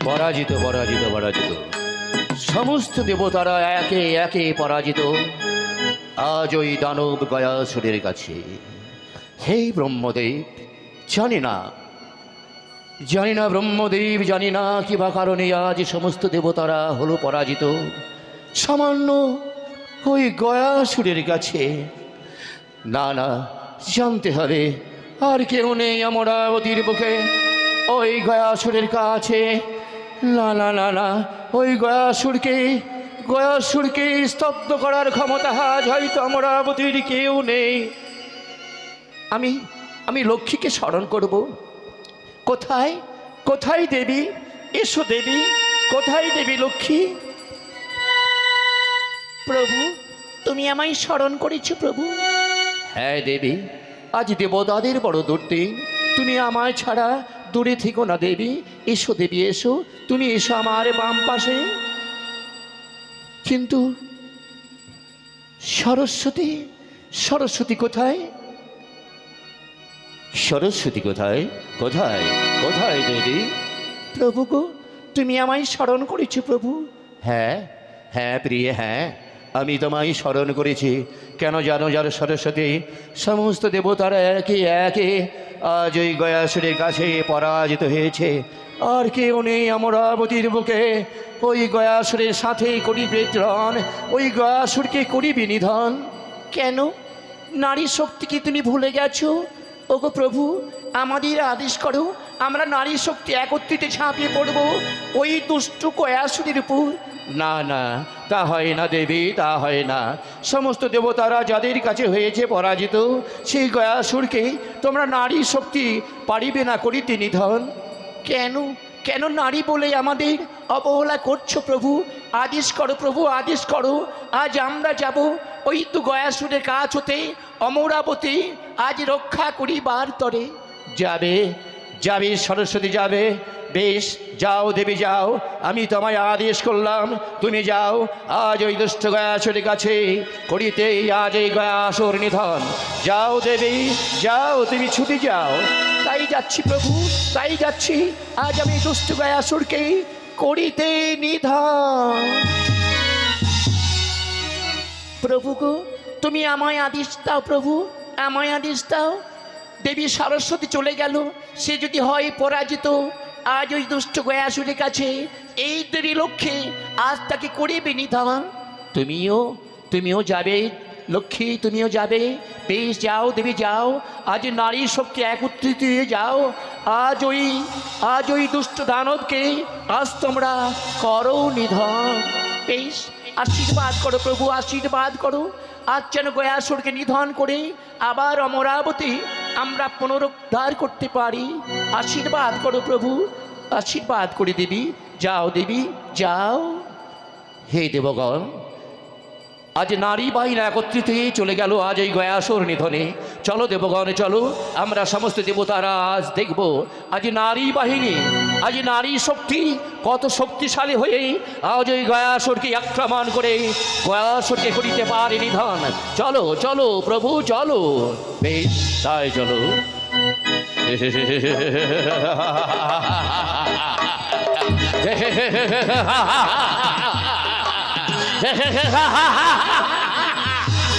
পরাজিত পরাজিত পরাজিত, সমস্ত দেবতারা একে একে পরাজিত আজ ওই দানব গয়াসুরের কাছে। হে ব্রহ্মদেব, জানি না ব্রহ্মদেব, জানি না কিবা কারণে আজ সমস্ত দেবতারা হলো পরাজিত সামান্য ওই গয়াসুরের কাছে। না না, জানতে হবে আর কেউ নেই অমরাবতীর বুকে ওই গয়াসুরের কাছে। না না না না, ওই গয়াসুরকে স্তব্ধ করার ক্ষমতা আজ হয়তো অমরাবতীর কেউ নেই। আমি লক্ষ্মীকে স্মরণ করব। কোথায় কোথায় দেবী? এসো দেবী, কোথায় দেবী লক্ষ্মী? প্রভু, তুমি আমায় স্মরণ করেছো প্রভু। হ্যাঁ দেবী, আজ দেবতাদের বড় দুর্দিন, তুমি আমায় ছাড়া দূরে থেকো না দেবী। এসো দেবী এসো, তুমি এসো আমার বাম পাশে। কিন্তু সরস্বতী কোথায়? সরস্বতী কোথায় কোথায় কোথায় দেবী? প্রভু গো, তুমি আমায় স্মরণ করেছো প্রভু। হ্যাঁ, হ্যাঁ প্রিয়ে, হ্যাঁ আমি তোমায় স্মরণ করেছি। কেন জানো যার সরস্বতী, সমস্ত দেবতারা একে একে আজ ওই গয়াসুরের কাছে পরাজিত হয়েছে। আর কেউ নেই অমরাবতীর বুকে। ওই গয়াসুরের সাথে করি প্রেরণ, ওই গয়াসুরকে করি বিনিধন। কেন নারী শক্তিকে তুমি ভুলে গেছো? ওগো প্রভু, আমাদের আদেশ করো, আমরা নারী শক্তি একত্রিত ঝাঁপিয়ে পড়বো ওই দুষ্ট গয়াসুরের উপর। না না, তা হয় না দেবী, তা হয় না। সমস্ত দেবতারা যাদের কাছে হয়েছে পরাজিত, সেই গয়াসুরকে তোমরা নারী শক্তি পারিবে না করিতে নিধন। কেন কেন নারী বলে আমাদের অবহেলা করছো প্রভু? আদেশ করো প্রভু, আদেশ করো। আজ আমরা যাব ওই তো গয়াসুরের কাছ হতে অমরাবতী আজ রক্ষা করিবার তরে। যাবে যাবে সরস্বতী, যাবে। বেশ, যাও দেবী যাও, আমি তোমায় আদেশ করলাম, তুমি যাও আজ ওই দুষ্ট গয়াসুরের কাছে করিতে আজ এই গয়াসুর নিধন। যাও দেবী যাও, তুমি ছুটে যাও। তাই যাচ্ছি প্রভু, তাই যাচ্ছি। আজ আমি দুষ্ট গয়াসুরকে করিতে নিধন। প্রভু গো, তুমি আমায় আদেশ দাও প্রভু, আমায় আদেশ দাও। দেবী সরস্বতী চলে গেল, সে যদি হয় পরাজিত, আজ ওই দুষ্ট গয়াসুরের কাছে এই দেবী লক্ষ্যে আজ তাকে করিবে নিধন। তুমিও যাবে লক্ষ্মী, তুমিও যাবে। বেশ, যাও দেবী যাও, আজ নারী শক্তি একত্রিত হয়ে যাও। আজ ওই দুষ্ট দানবকে আজ তোমরা করো নিধন। বেশ, আশীর্বাদ করো প্রভু, আশীর্বাদ করো। আজ যেন গয়াসুরকে নিধন করে আবার অমরাবতী আমরা পুনরুদ্ধার করতে পারি। আশীর্বাদ করো প্রভু, আশীর্বাদ করে দেবী। যাও দেবী যাও। হে দেবগণ, আজ নারী বাহিনী একত্রিত হয়ে চলে গেল আজ এই গয়াসুর নিধনে। চলো দেবগণ চলো, আমরা সমস্ত দেবতারা আজ দেখব আজ নারী বাহিনী, আজ নারী শক্তি কত শক্তিশালী হয়ে আজ ওই গয়াসুরকে আক্রমণ করে গয়াসুরকে করিতে পারে নিধন। চলো চলো প্রভু চলো। বেশ, তাই চলো।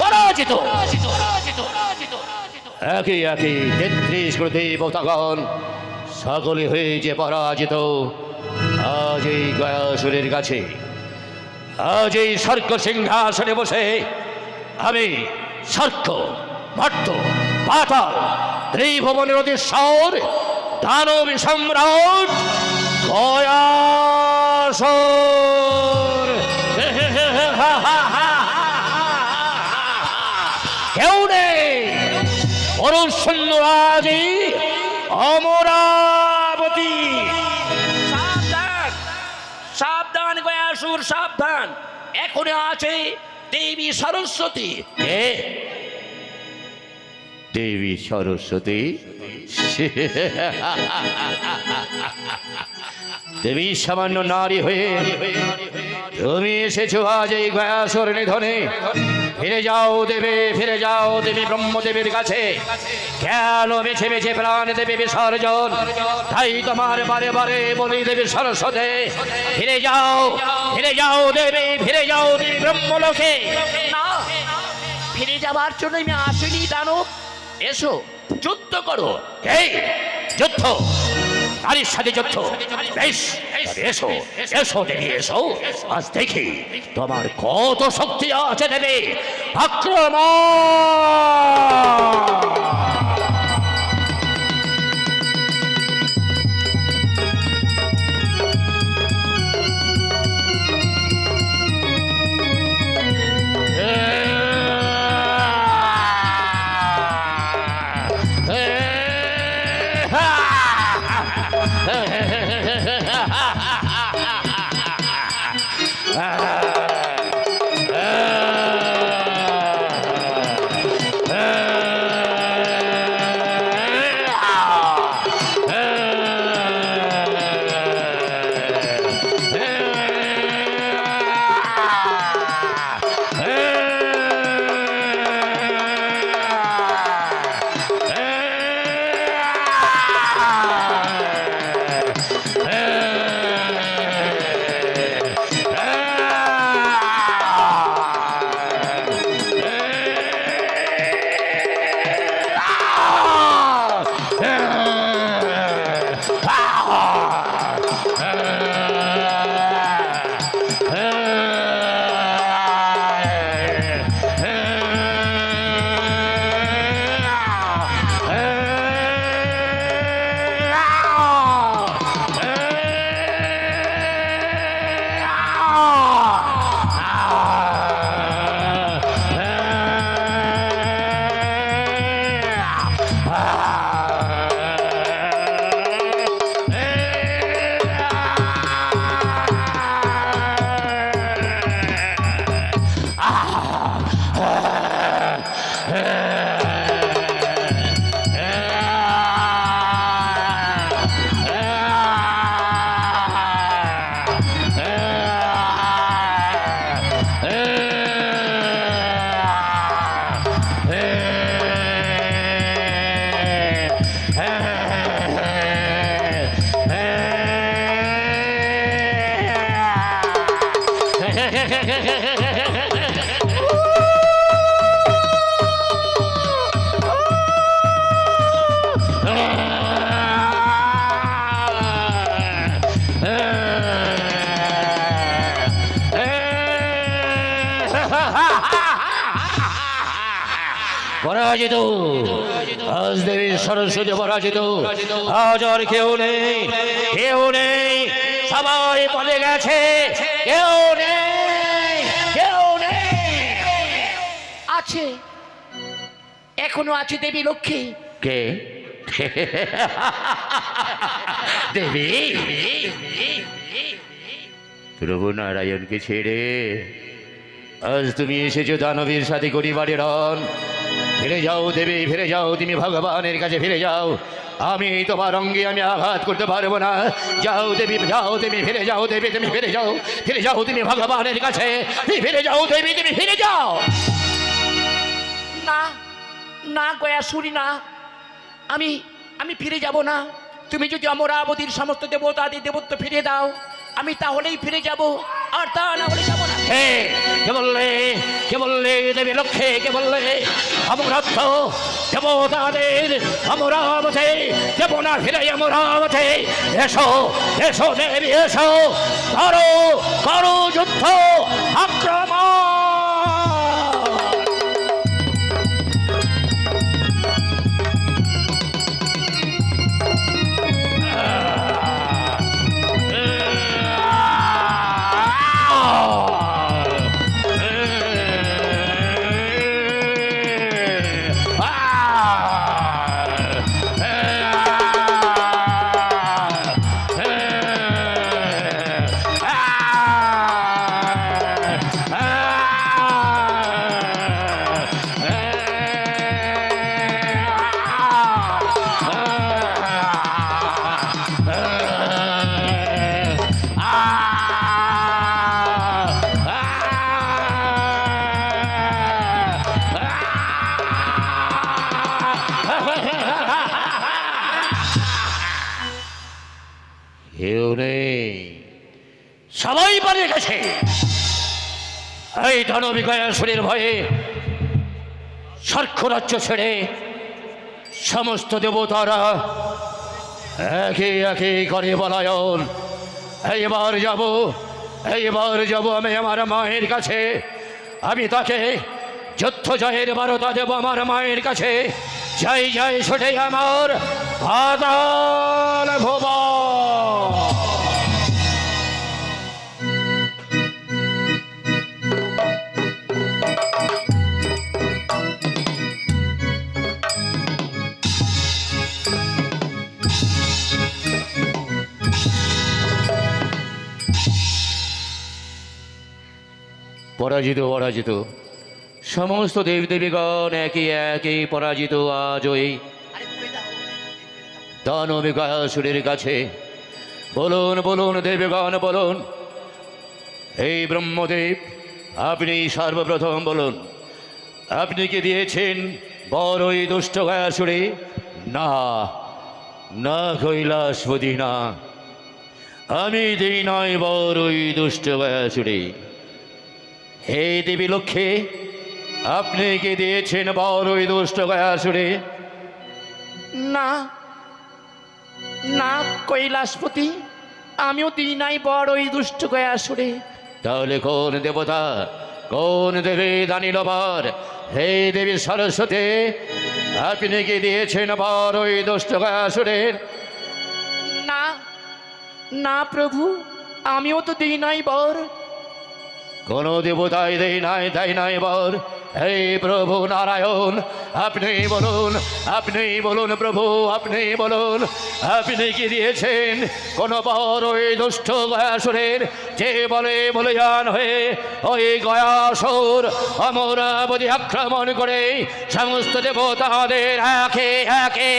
পরাজিত একই একই 33 কোটি দেবতাগণ সকলে হয়েছে পরাজিত আজ এই গয়াসুরের কাছে। আজ এই স্বর্গ সিংহাসনে বসে আমি স্বর্গ, মর্ত, পাতাল, ত্রিভুবনের অধীশ্বর, দানব সম্রাট গয়াসুর কেউ নেই অরুণ শূন্য আজি অমরাবতী। সাবধান সাবধান গয়াসুর সাবধান, এখনো আছে দেবী সরস্বতী। কে? দেবী সরস্বতী? দেবী সামান্য নারী হয়ে তুমি এসেছো আজ এই গয়াসুর নিধনে। ফিরে যাও দেবে, ফিরে যাও দেবী ব্রহ্মদেবের কাছে। কেন বেছে বেছে প্রাণ দেবে বিসর্জন? তাই তোমার বারে বারে বলি দেবী সরস্বতী, ফিরে যাও, ফিরে যাও দেবী, ফিরে যাও দেবী ব্রহ্মলোকে। না, ফিরে যাবার জন্য আমি আসিনি দানব। এসো যুদ্ধ করো। এই যুদ্ধ, নারীর সাথে যুদ্ধ। বেশ, এসো এসো দেবী এসো, আজ দেখি তোমার কত শক্তি আছে দেবী। আক্রমণ! পরাজিত, আজ দেবী সরস্বতী পরাজিত, আজ আর কেউ নেই, কেউ নেই, সবাই বলে গেছে, কেউ নেই, কেউ নেই। আছে, এখনো আছে দেবী লক্ষ্মী। কে? দেবী? প্রভু নারায়ণকে ছেড়ে আজ তুমি এসেছো দানবীর সাথে করিবারে রণ। ফিরে যাও দেবী, ফিরে যাও, তুমি ভগবানের কাছে ফিরে যাও। আমি তোমার অঙ্গে আমি আঘাত করতে পারবো না। যাও দেবী, যাও তুমি, ফিরে যাও দেবী, তুমি ফিরে যাও, ফিরে যাও তুমি ভগবানের কাছে, ফিরে যাও দেবী, তুমি ফিরে যাও। না না গয়াসুরী, না, আমি আমি ফিরে যাব না। তুমি যদি অমরাবতীর সমস্ত দেবতাদের দেবত্ব ফিরে দাও, আমি তাহলেই ফিরে যাব, আর তা না হলে যাব না। কে বললে, কে বললে দেবী লক্ষ্মী, কে বললে অমরত্ব দেবতাদের অমরাবতী দেব না ফিরে অমরাবতী? এসো, এসো দেবী, এসো, করো, করো যুদ্ধ, আক্রমণ। কেউ নেই, সবাই পালিয়ে গেছে। এই দানবী গয়াসুরের ভয়ে স্বর্গ রাজ্য ছেড়ে সমস্ত দেবতারা একে একে করে পলায়ন। এইবার যাব, এইবার যাব আমি আমার মায়ের কাছে। আমি তাকে যুদ্ধ জয়ের বারতা দেব আমার মায়ের কাছে। যাই যাই ছুটে আমার পাতাল ভুবন। পরাজিত, পরাজিত, সমস্ত দেবদেবীগণ একই একই পরাজিত। আজ ওই দানবী গয়াসুরের কাছে বলুন, বলুন দেবীগণ, বলুন, এই ব্রহ্মদেব আপনি সর্বপ্রথম বলুন, আপনি কি দিয়েছেন বর ওই দুষ্ট গয়াসুরে? না, না কৈলাসপতি, না, আমি দিই নয় বর ওই দুষ্ট গয়াসুরে। হে দেবী লক্ষ্মী, আপনি কি দিয়েছেন বর ওই দুষ্ট গয়াসুরে? না না কৈলাসপতি, আমিও দিই নাই বর ওই দুষ্ট গয়াসুরে। তাহলে কোন দেবতা, কোন দেবী দানিল বর? হে দেবী সরস্বতী, আপনি কি দিয়েছেন বর ওই দুষ্ট গয়াসুরের? না না প্রভু, আমিও তো দিই নাই বর। কোন দেবতাই দেয় নাই, তাই নাই বর। হে প্রভু নারায়ণ, আপনি বলুন প্রভু, আপনি বলুন, আপনি কি দিয়েছেন কোন বড় ওই দুষ্ট গয়াসুরের যে বলে যান হয়ে ওই গয়াসুর অমরাবতী আক্রমণ করে সমস্ত দেবতাদের একে একে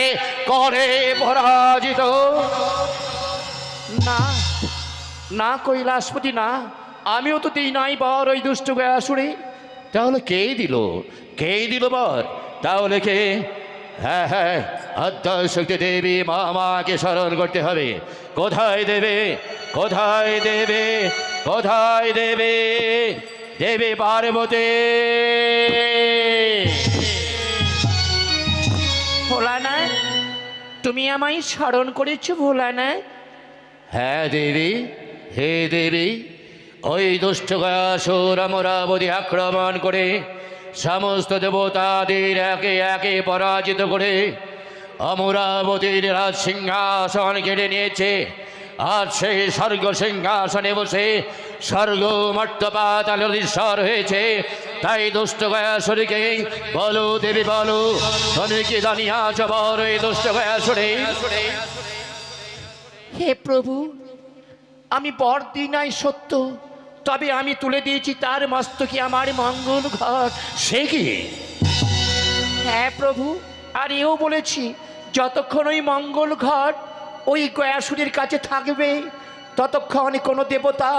করে পরাজিত? না না কৈলাসপতি, না, আমিও তো দিই নাই বর ওই দুষ্ট গয়াসুরে। তাহলে কেই দিল বর? তাহলে কে? হ্যাঁ হ্যাঁ, আদ্যশক্তি দেবী মামাকে স্মরণ করতে হবে। কোথায় দেবে, কোথায় দেবে, কোথায় দেবে? দেবী পার্বতী। ভোলানাথ, তুমি আমায় স্মরণ করেছো ভোলানাথ? হ্যাঁ দেবী, হে দেবী, ওই দুষ্ট গয়াসুর অমরাবতী আক্রমণ করে সমস্ত দেবতাদের একে একে পরাজিত করে অমরাবতীর রাজ সিংহাসন কেড়ে নিয়েছে। আর সেই স্বর্গ সিংহাসনে বসে স্বর্গ মর্ত পাতাল ঈশ্বর হয়েছে। তাই দুষ্ট গয়াসুরীকে বলো দেবী, বলো, তুমি কি জানিয়াছ বর এই দুষ্ট গয়াসুরী? হে প্রভু, আমি বর দিই নাই সত্য, তবে আমি তুলে দিয়েছি তার মস্তকে আমার মঙ্গল ঘট। সে কি? হ্যাঁ প্রভু, আর এও বলেছি যতক্ষণ ওই মঙ্গল ঘট ওই গয়াসুরের কাছে থাকবে ততক্ষণ কোনো দেবতা,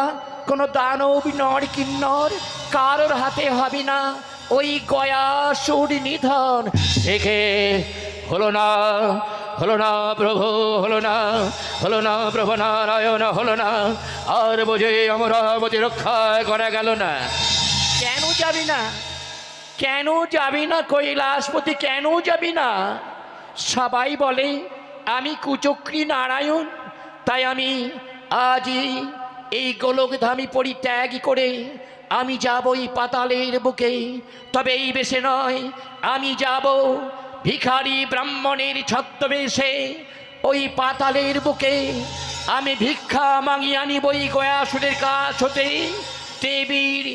কোনো দানব, নর কিন্নর কারোর হাতে হবে না ওই গয়াসুর নিধন। দেখে হলো না প্রভু, হলো না প্রভু নারায়ণ, হলো না। আর বুঝে অমরাবতী রক্ষা করা গেল না। কেন যাবি না, কেন যাবি না কৈলাসপতি, কেন যাবি না? সবাই বলে আমি কুচক্রী নারায়ণ, তাই আমি আজই এই গোলকধামী পরিত্যাগ করে আমি যাব এই পাতালের বুকে। তবে এই বেশে নয়, আমি যাব ভিখারি ব্রাহ্মণের ছদ্মবেশে ওই পাতালের বুকে। আমি ভিক্ষা মাগি আনিব ওই গয়াসুরের কাছ হতে দেবীর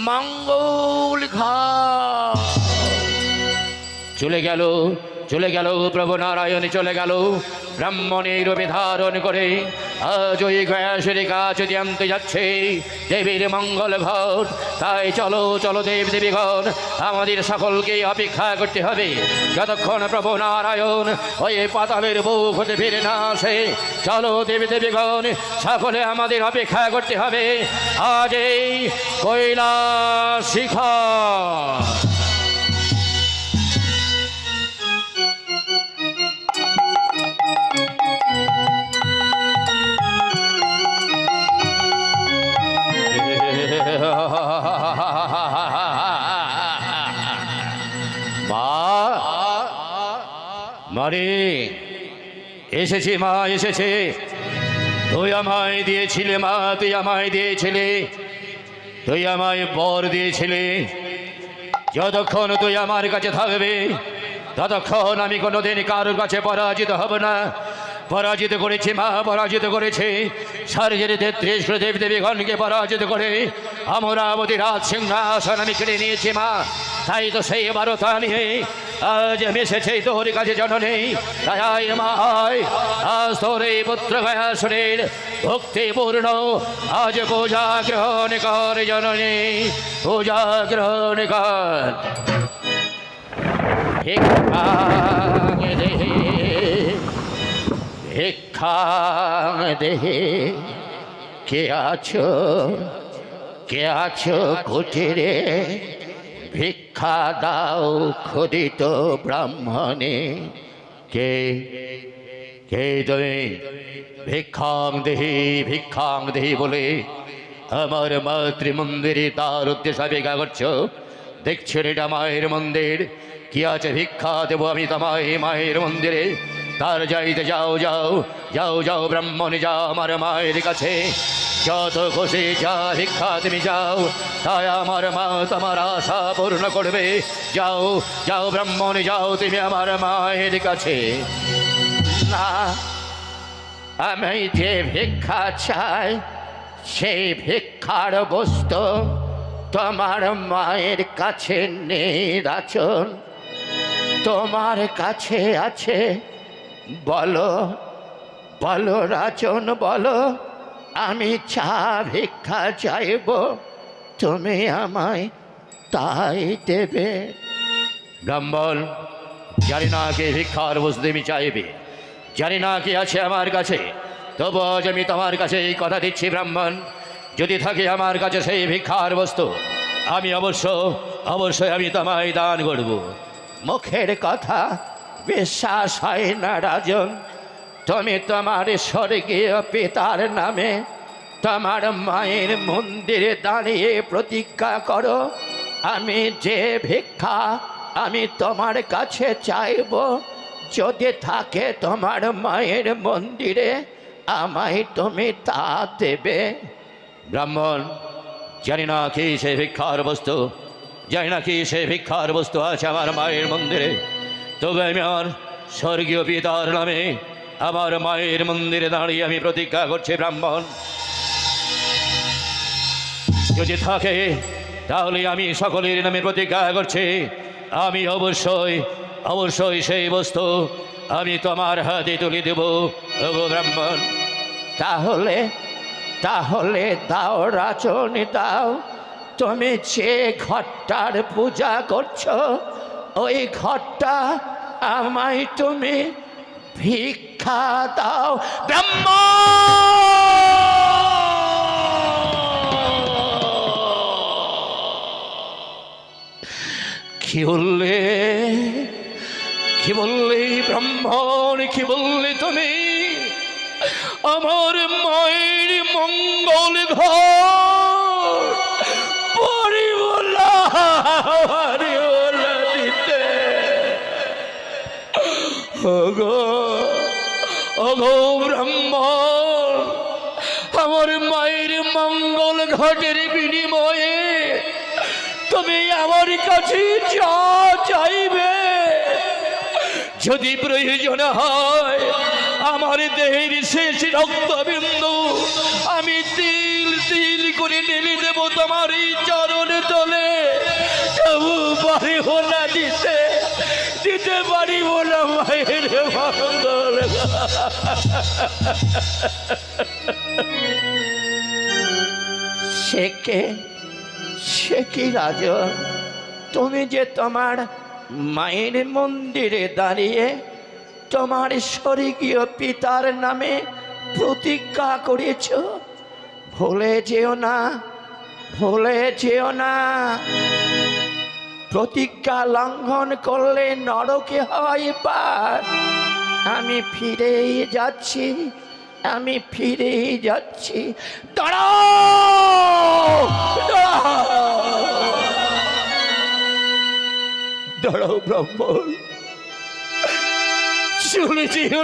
মঙ্গল ঘট। চলে গেল প্রভু নারায়ণ, চলে গেল ব্রাহ্মণের রূপে ধারণ করে। আজ ওই গয়াসুরের কাছ যদি আনতে যাচ্ছে দেবীর মঙ্গল ঘট। তাই চলো দেবীগণ, আমাদের সকলকে অপেক্ষা করতে হবে যতক্ষণ প্রভু নারায়ণ ওই পাতালের বুক হতে ফিরে না আসে। চলো দেবীগণ, সকলে আমাদের অপেক্ষা করতে হবে আজ এই কৈলাস শিখর। মারে এসেছে, মা এসেছে। তুই আমায় দিয়েছিলে মা, তুই আমায় দিয়েছিলে, তুই আমায় বর দিয়েছিলে যতক্ষণ তুই আমার কাছে থাকবে ততক্ষণ আমি কোনোদিন কারোর কাছে পরাজিত হব না। পরাজিত করেছি মা, পরাজিত করেছে স্বর্গের 33 দেবদেবীগণকে পরাজিত করে অমরাবতী রাজ সিংহাসন আমি কেড়ে নিয়েছি মা। তাই তো সেই বারতা নিয়ে আজ আমি এসেছি তোর কাছে জননী। তাই মা, আজ তোর এই পুত্র গয়াসুরের ভক্তিপূর্ণ আজ পূজা গ্রহণ কর জননী, পূজা গ্রহণ কর। ভিক্ষা দেহে কে আছো কুটিরে, ভিক্ষা দাও ক্ষুদিত ব্রাহ্মণে। কে তুমি? ভিক্ষাং দেহি বলে আমার মাতৃমন্দিরে তার উদ্দেশ্যে অপেক্ষা করছো? দেখছেন এটা মায়ের মন্দির, কি আছে ভিক্ষা দেবো আমি তোমায় মায়ের মন্দিরে? তার যাইতে যাও ব্রাহ্মণ, যাও আমার মায়ের কাছে, যত খুশি যা ভিক্ষা তুমি যাও, তাই আমার মা তোমার আশা পূর্ণ করবে। যাও ব্রাহ্মণ, যাও তুমি আমার মায়ের কাছে। না, আমি যে ভিক্ষা চাই সেই ভিক্ষার বস্তু তোমার মায়ের কাছে নেই রাচন, তোমার কাছে আছে। বলো বলো রাচন বলো, আমি চা ভিক্ষা চাইব, তুমি আমায় তাই দেবে। ব্রাহ্মণ, জানি না কে ভিক্ষার বস্তু তুমি চাইবে, জানি না কি আছে আমার কাছে, তবু আজ আমি তোমার কাছে এই কথা দিচ্ছি ব্রাহ্মণ, যদি থাকে আমার কাছে সেই ভিক্ষার বস্তু, আমি অবশ্যই আমি তোমায় দান করব। মুখের কথা বিশ্বাস হয় না রাজন, তুমি তোমার স্বর্গীয় পিতার নামে তোমার মায়ের মন্দিরে দাঁড়িয়ে প্রতিজ্ঞা করো, আমি যে ভিক্ষা আমি তোমার কাছে চাইব, যদি থাকে তোমার মায়ের মন্দিরে আমায় তুমি তা দেবে। ব্রাহ্মণ, জানি না কি সে ভিক্ষার বস্তু, জানি না কি সে ভিক্ষার বস্তু আছে আমার মায়ের মন্দিরে, তবে আমি আমার স্বর্গীয় পিতার নামে আমার মায়ের মন্দিরে দাঁড়িয়ে আমি প্রতিজ্ঞা করছি ব্রাহ্মণ, যদি থাকে তাহলে আমি সকলের নামে প্রতিজ্ঞা করছি, আমি অবশ্যই সেই বস্তু আমি তোমার হাতে তুলে দেব। ওগো ব্রাহ্মণ, তাহলে তাহলে দাও রাচন দাও, তুমি যে ঘরটার পূজা করছো ওই ঘরটা আমায় তুমি ভিক্ষা দাও। কি বললে ব্রাহ্মণ, কি বললে তুমি? আমার মায়ের মঙ্গল ঘর পরিবলা দিতে। ওগো ব্রাহ্মণ, আমার মায়ের মঙ্গল ঘটের বিনিময়ে তুমি আমার কাছে যা চাইবে, যদি প্রয়োজন হয় আমার দেহের শেষ রক্তবিন্দু আমি তিল তিল করে ঢেলে দেব তোমার এই চরণ তলে, তবু পারিব না দিতে পারিব না মায়ের মঙ্গল। সে কি রাজন, তুমি যে তোমার মায়ের মন্দিরে দাঁড়িয়ে তোমার স্বর্গীয় পিতার নামে প্রতিজ্ঞা করেছ, ভুলে যেও না, প্রতিজ্ঞা লঙ্ঘন করলে নরকে হয় পার। আমি ফিরেই যাচ্ছি। দাঁড়াও ব্রাহ্মণ, চলে যেও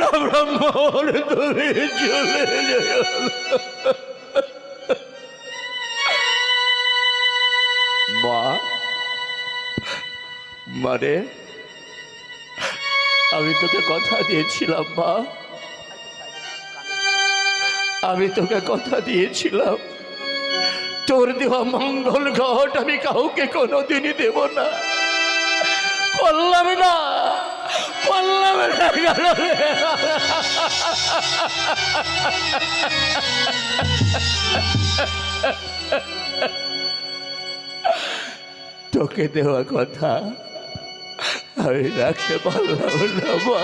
না ব্রাহ্মণ, তুমি চলে যেও না। মানে আমি তোকে কথা দিয়েছিলাম মা, আমি তোকে কথা দিয়েছিলাম তোর দেওয়া মঙ্গল ঘট আমি কাউকে কোনোদিনই দেব না। বললাম না তোকে দেওয়া কথা আমি রাখতে পারলাম না মা,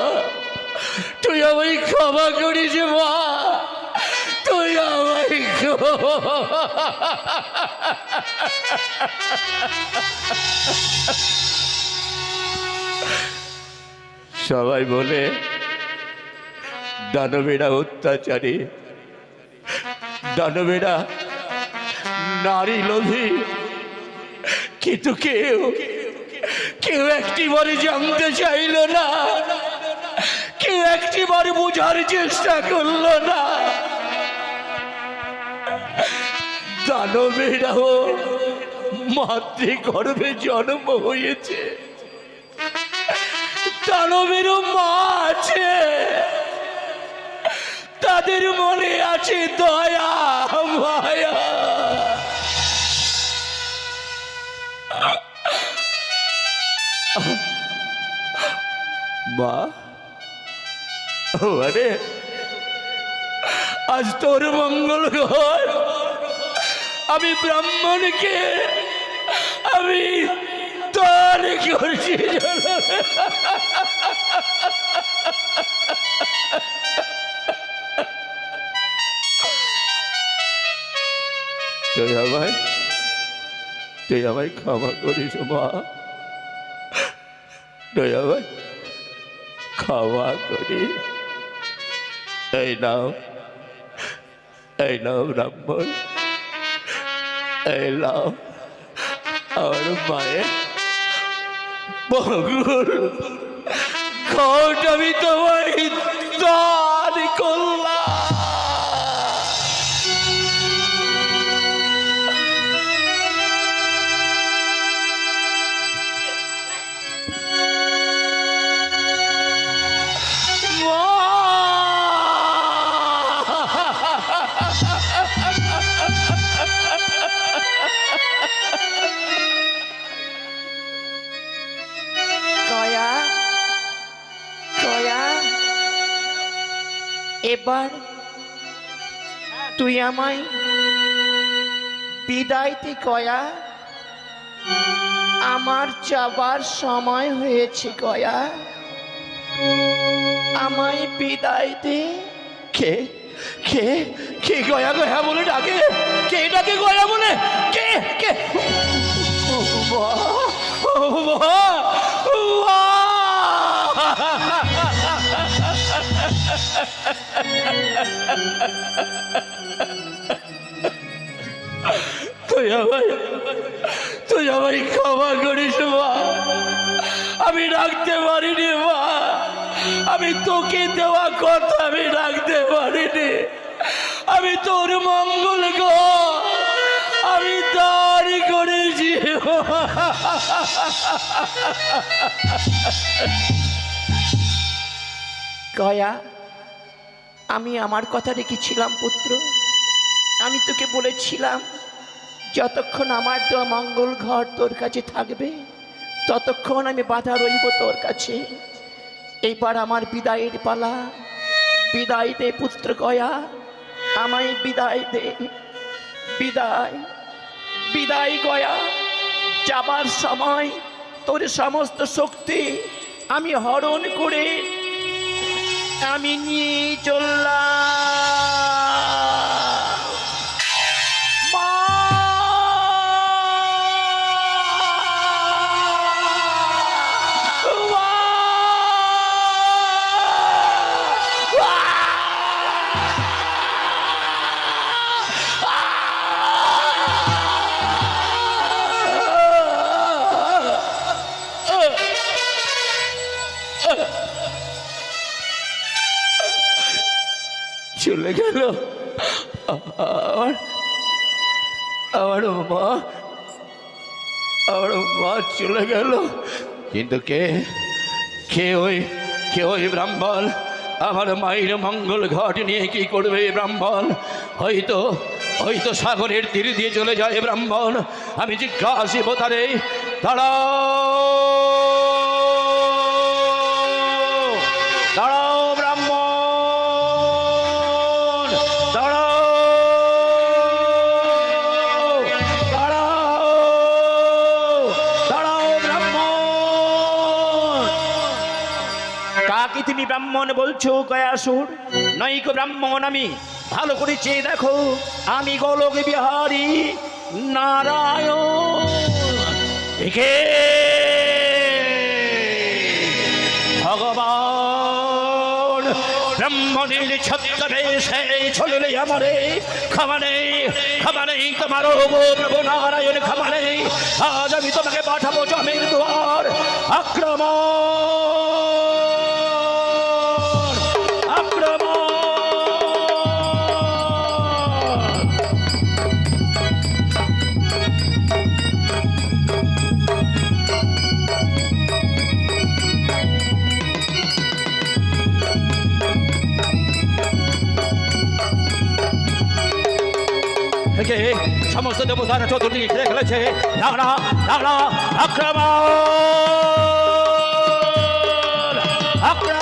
তুই আমায় ক্ষমা করিস মা, তুই আমায় সবাই বলে দানবেরা অত্যাচারী, দানবেরা নারী লোভী, কিন্তু কেউ একটিবার জানতে চাইল না, কেউ একটিবার বোঝার চেষ্টা করল না। দানবেরাও মাতৃগর্ভে জন্ম হয়েছে, দানবেরও মা আছে, তাদের মনে আছে দয়া মায়া। মা, আরে আজ তোর মঙ্গল ঘর, আমি ব্রাহ্মণকে আমি দান করছি। তুই আমায় ক্ষমা করিস মা, তুই আমায় ক্ষমা করিস। এই নাও ব্রাহ্মণ, এই নাও আমার মায়ের মঙ্গল ঘট, আমি তোমায় দান করলাম। কয়া কয়া, এবার তুই আমায় বিদায় দে কয়া, আমার যাবার সময় হয়েছে কয়া, আমায় বিদায় দে। কে কে কে গয়া গয়া বলে ডাকে? কে ডাকে গয়া বলে? কে কে? ও মা, ও মা, ও মা। তুই আমায় ক্ষমা করিস মা, আমি রাখতে পারিনি মা, আমি তোকে দেওয়া কথা আমি রাখতে পারিনি, আমি তোর মঙ্গল গো আমি দাঁড়ি করেছি। গয়া, আমি আমার কথা রেখেছিলাম পুত্র, আমি তোকে বলেছিলাম যতক্ষণ আমার দেওয়া মঙ্গল ঘর তোর কাছে থাকবে ততক্ষণ আমি বাধা রইব তোর কাছে। এইবার আমার বিদায়ের পালা, বিদায় দে পুত্র গয়া, আমায় বিদায় দে, বিদায় বিদায় গয়া। যাবার সময় তোর সমস্ত শক্তি আমি হরণ করে আমি নিয়ে চললাম। মা, চলে গেল আমার মা, আমার মা চলে গেল। কিন্তু কে কে ওই ব্রাহ্মণ আমার মায়ের মঙ্গল ঘট নিয়ে কি করবে ব্রাহ্মণ? হয়তো সাগরের তীর দিয়ে চলে যায় ব্রাহ্মণ। আমি জিজ্ঞাসিব তারে, দাঁড়াও ব্রাহ্মণ, দাঁড়াও ব্রাহ্মণ। কাকে তুমি ব্রাহ্মণ বলছো গয়াসুর? নৈক ব্রাহ্মণ আমি, ভালো করে চেয়ে দেখো, আমি গোলক বিহারী নারায়ণ। একে ভগবান ব্রাহ্মণের ছদ্মবেশে চললে আমারে ক্ষমা নেই, ক্ষমা নেই তোমার প্রভু নারায়ণ, ক্ষমা নেই। আজ আমি তোমাকে পাঠাবো জমের দুয়ার। আক্রমণ, আক্রমণ। দেবতার চতুর্দিকে ঘিরে ফেলেছে। নাগরা নাগরা আক্রমণ আক্রমণ।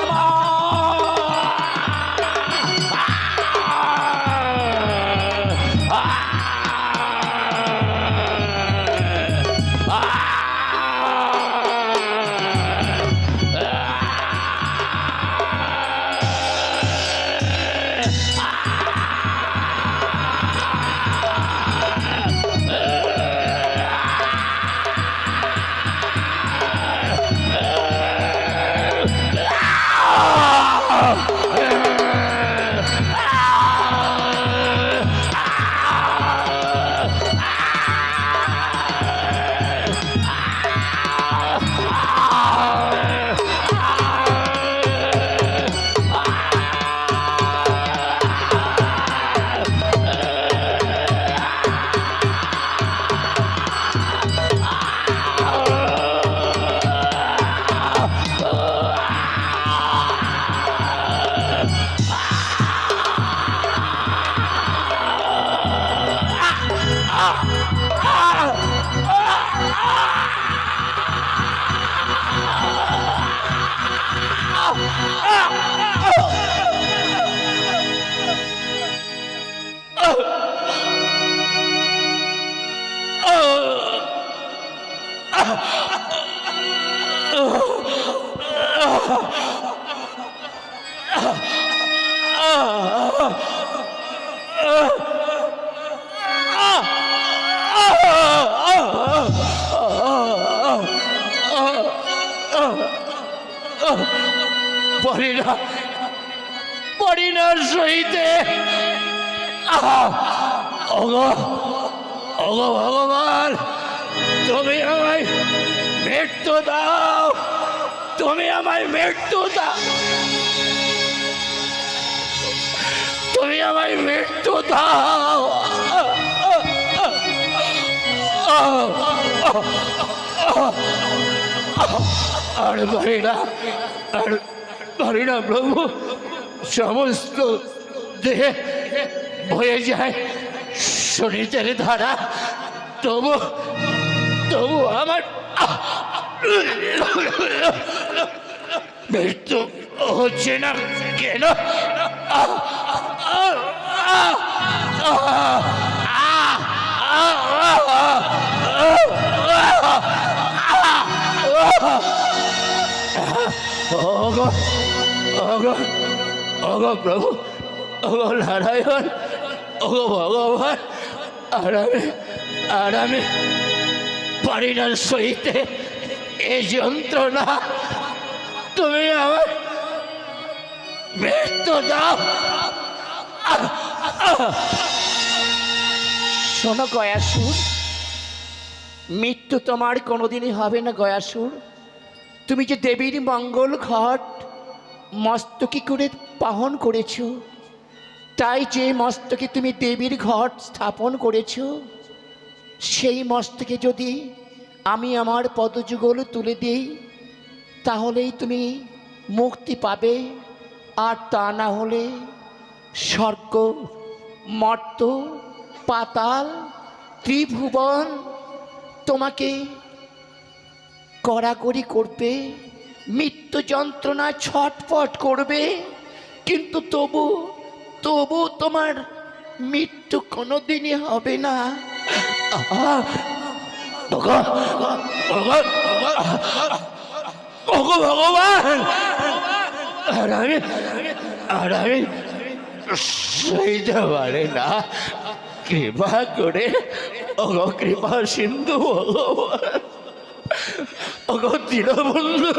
পারি না সইতে। ওগো ওগো ভগবান, তুমি আমায় মৃত্যু দাও, তুমি আমায় মৃত্যু দাও, তুমি আমায় মৃত্যু দাও। আর পারি না, আর পারি না প্রভু, সমস্ত দেহে বয়ে যায় শরীরের ধারা, তবু তবু আমার মৃত্যু হচ্ছে না কেন? ওগো ওগো ওগো প্রভু, ওগো নারায়ণ, ওগো ভগবান, আর আমি পারি না সইতে এই যন্ত্রণা, তুমি আমার মৃত্যু দাও। শোনো গয়াসুর, মৃত্যু তোমার কোনোদিনই হবে না গয়াসুর। তুমি যে দেবীর মঙ্গল ঘট মস্তকে করে পাহন করেছ, তাই যে মস্তকে তুমি দেবীর ঘট স্থাপন করেছ, সেই মস্তকে যদি আমি আমার পদযুগল তুলে দিই, তাহলেই তুমি মুক্তি পাবে। আর তা না হলে স্বর্গ, মর্ত, পাতাল, ত্রিভুবন তোমাকে কড়াকড়ি করবে, মৃত্যু যন্ত্রণা ছটফট করবে, কিন্তু তবু তবু তোমার মৃত্যু কোনোদিনই হবে না। ওগো ভগবান, আর আমি সইতে পারি না, কৃপা করে ওগো কৃপা সিন্ধু ভগবান, ওগো দীনবন্ধু,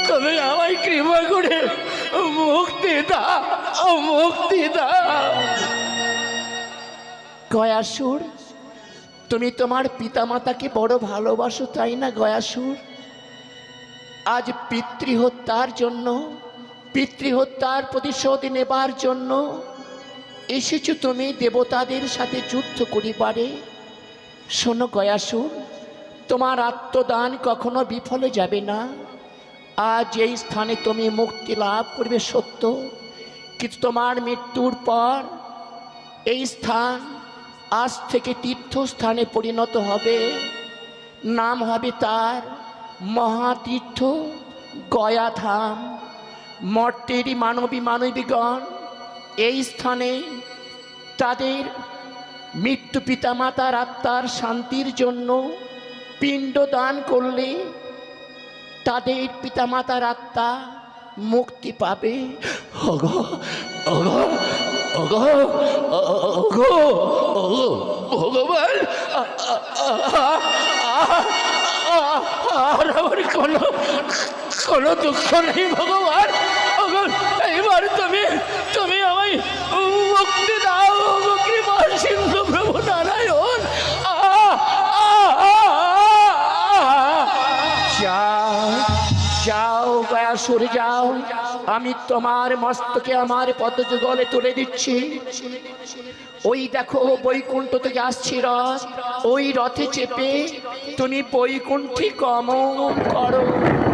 তুমি আমায় কৃপা করে মুক্তি দাও, মুক্তি দাও। গয়াসুর, তুমি তোমার পিতামাতাকে বড় ভালোবাসো, তাই না গয়াসুর? আজ পিতৃহত্যার জন্য, পিতৃহত্যার প্রতিশোধ নেবার জন্য এসেছো তুমি দেবতাদের সাথে যুদ্ধ করিবারে। শোনো গয়াসুর, তোমার আত্মদান কখনো বিফলে যাবে না। আজ এই স্থানে তুমি মুক্তি লাভ করবে সত্য, কিন্তু তোমার মৃত্যুর পর এই স্থান আজ থেকে তীর্থস্থানে পরিণত হবে। নাম হবে তার মহাতীর্থ গয়াধাম। মর্তেরই মানবীগণ এই স্থানে তাদের মৃত্যু পিতামাতার আত্মার শান্তির জন্য পিণ্ড দান করলে তাদের পিতামাতার আত্মা মুক্তি পাবে। ওগো ওগো ওগো ওগো ওগো ভগবান, আর আমার কোনো দুঃখ নেই ভগবান। ওগো, এইবার তুমি আমায় মুক্তি দাও কৃপা সিন্ধু প্রভু নারায়ণ। যাও যাও গয়াসুর যাও, আমি তোমার মস্তকে আমার পদযুগলে তুলে দিচ্ছি। ওই দেখো বৈকুণ্ঠ থেকে আসছি রথ, ওই রথে চেপে তুমি বৈকুণ্ঠে গমন করো।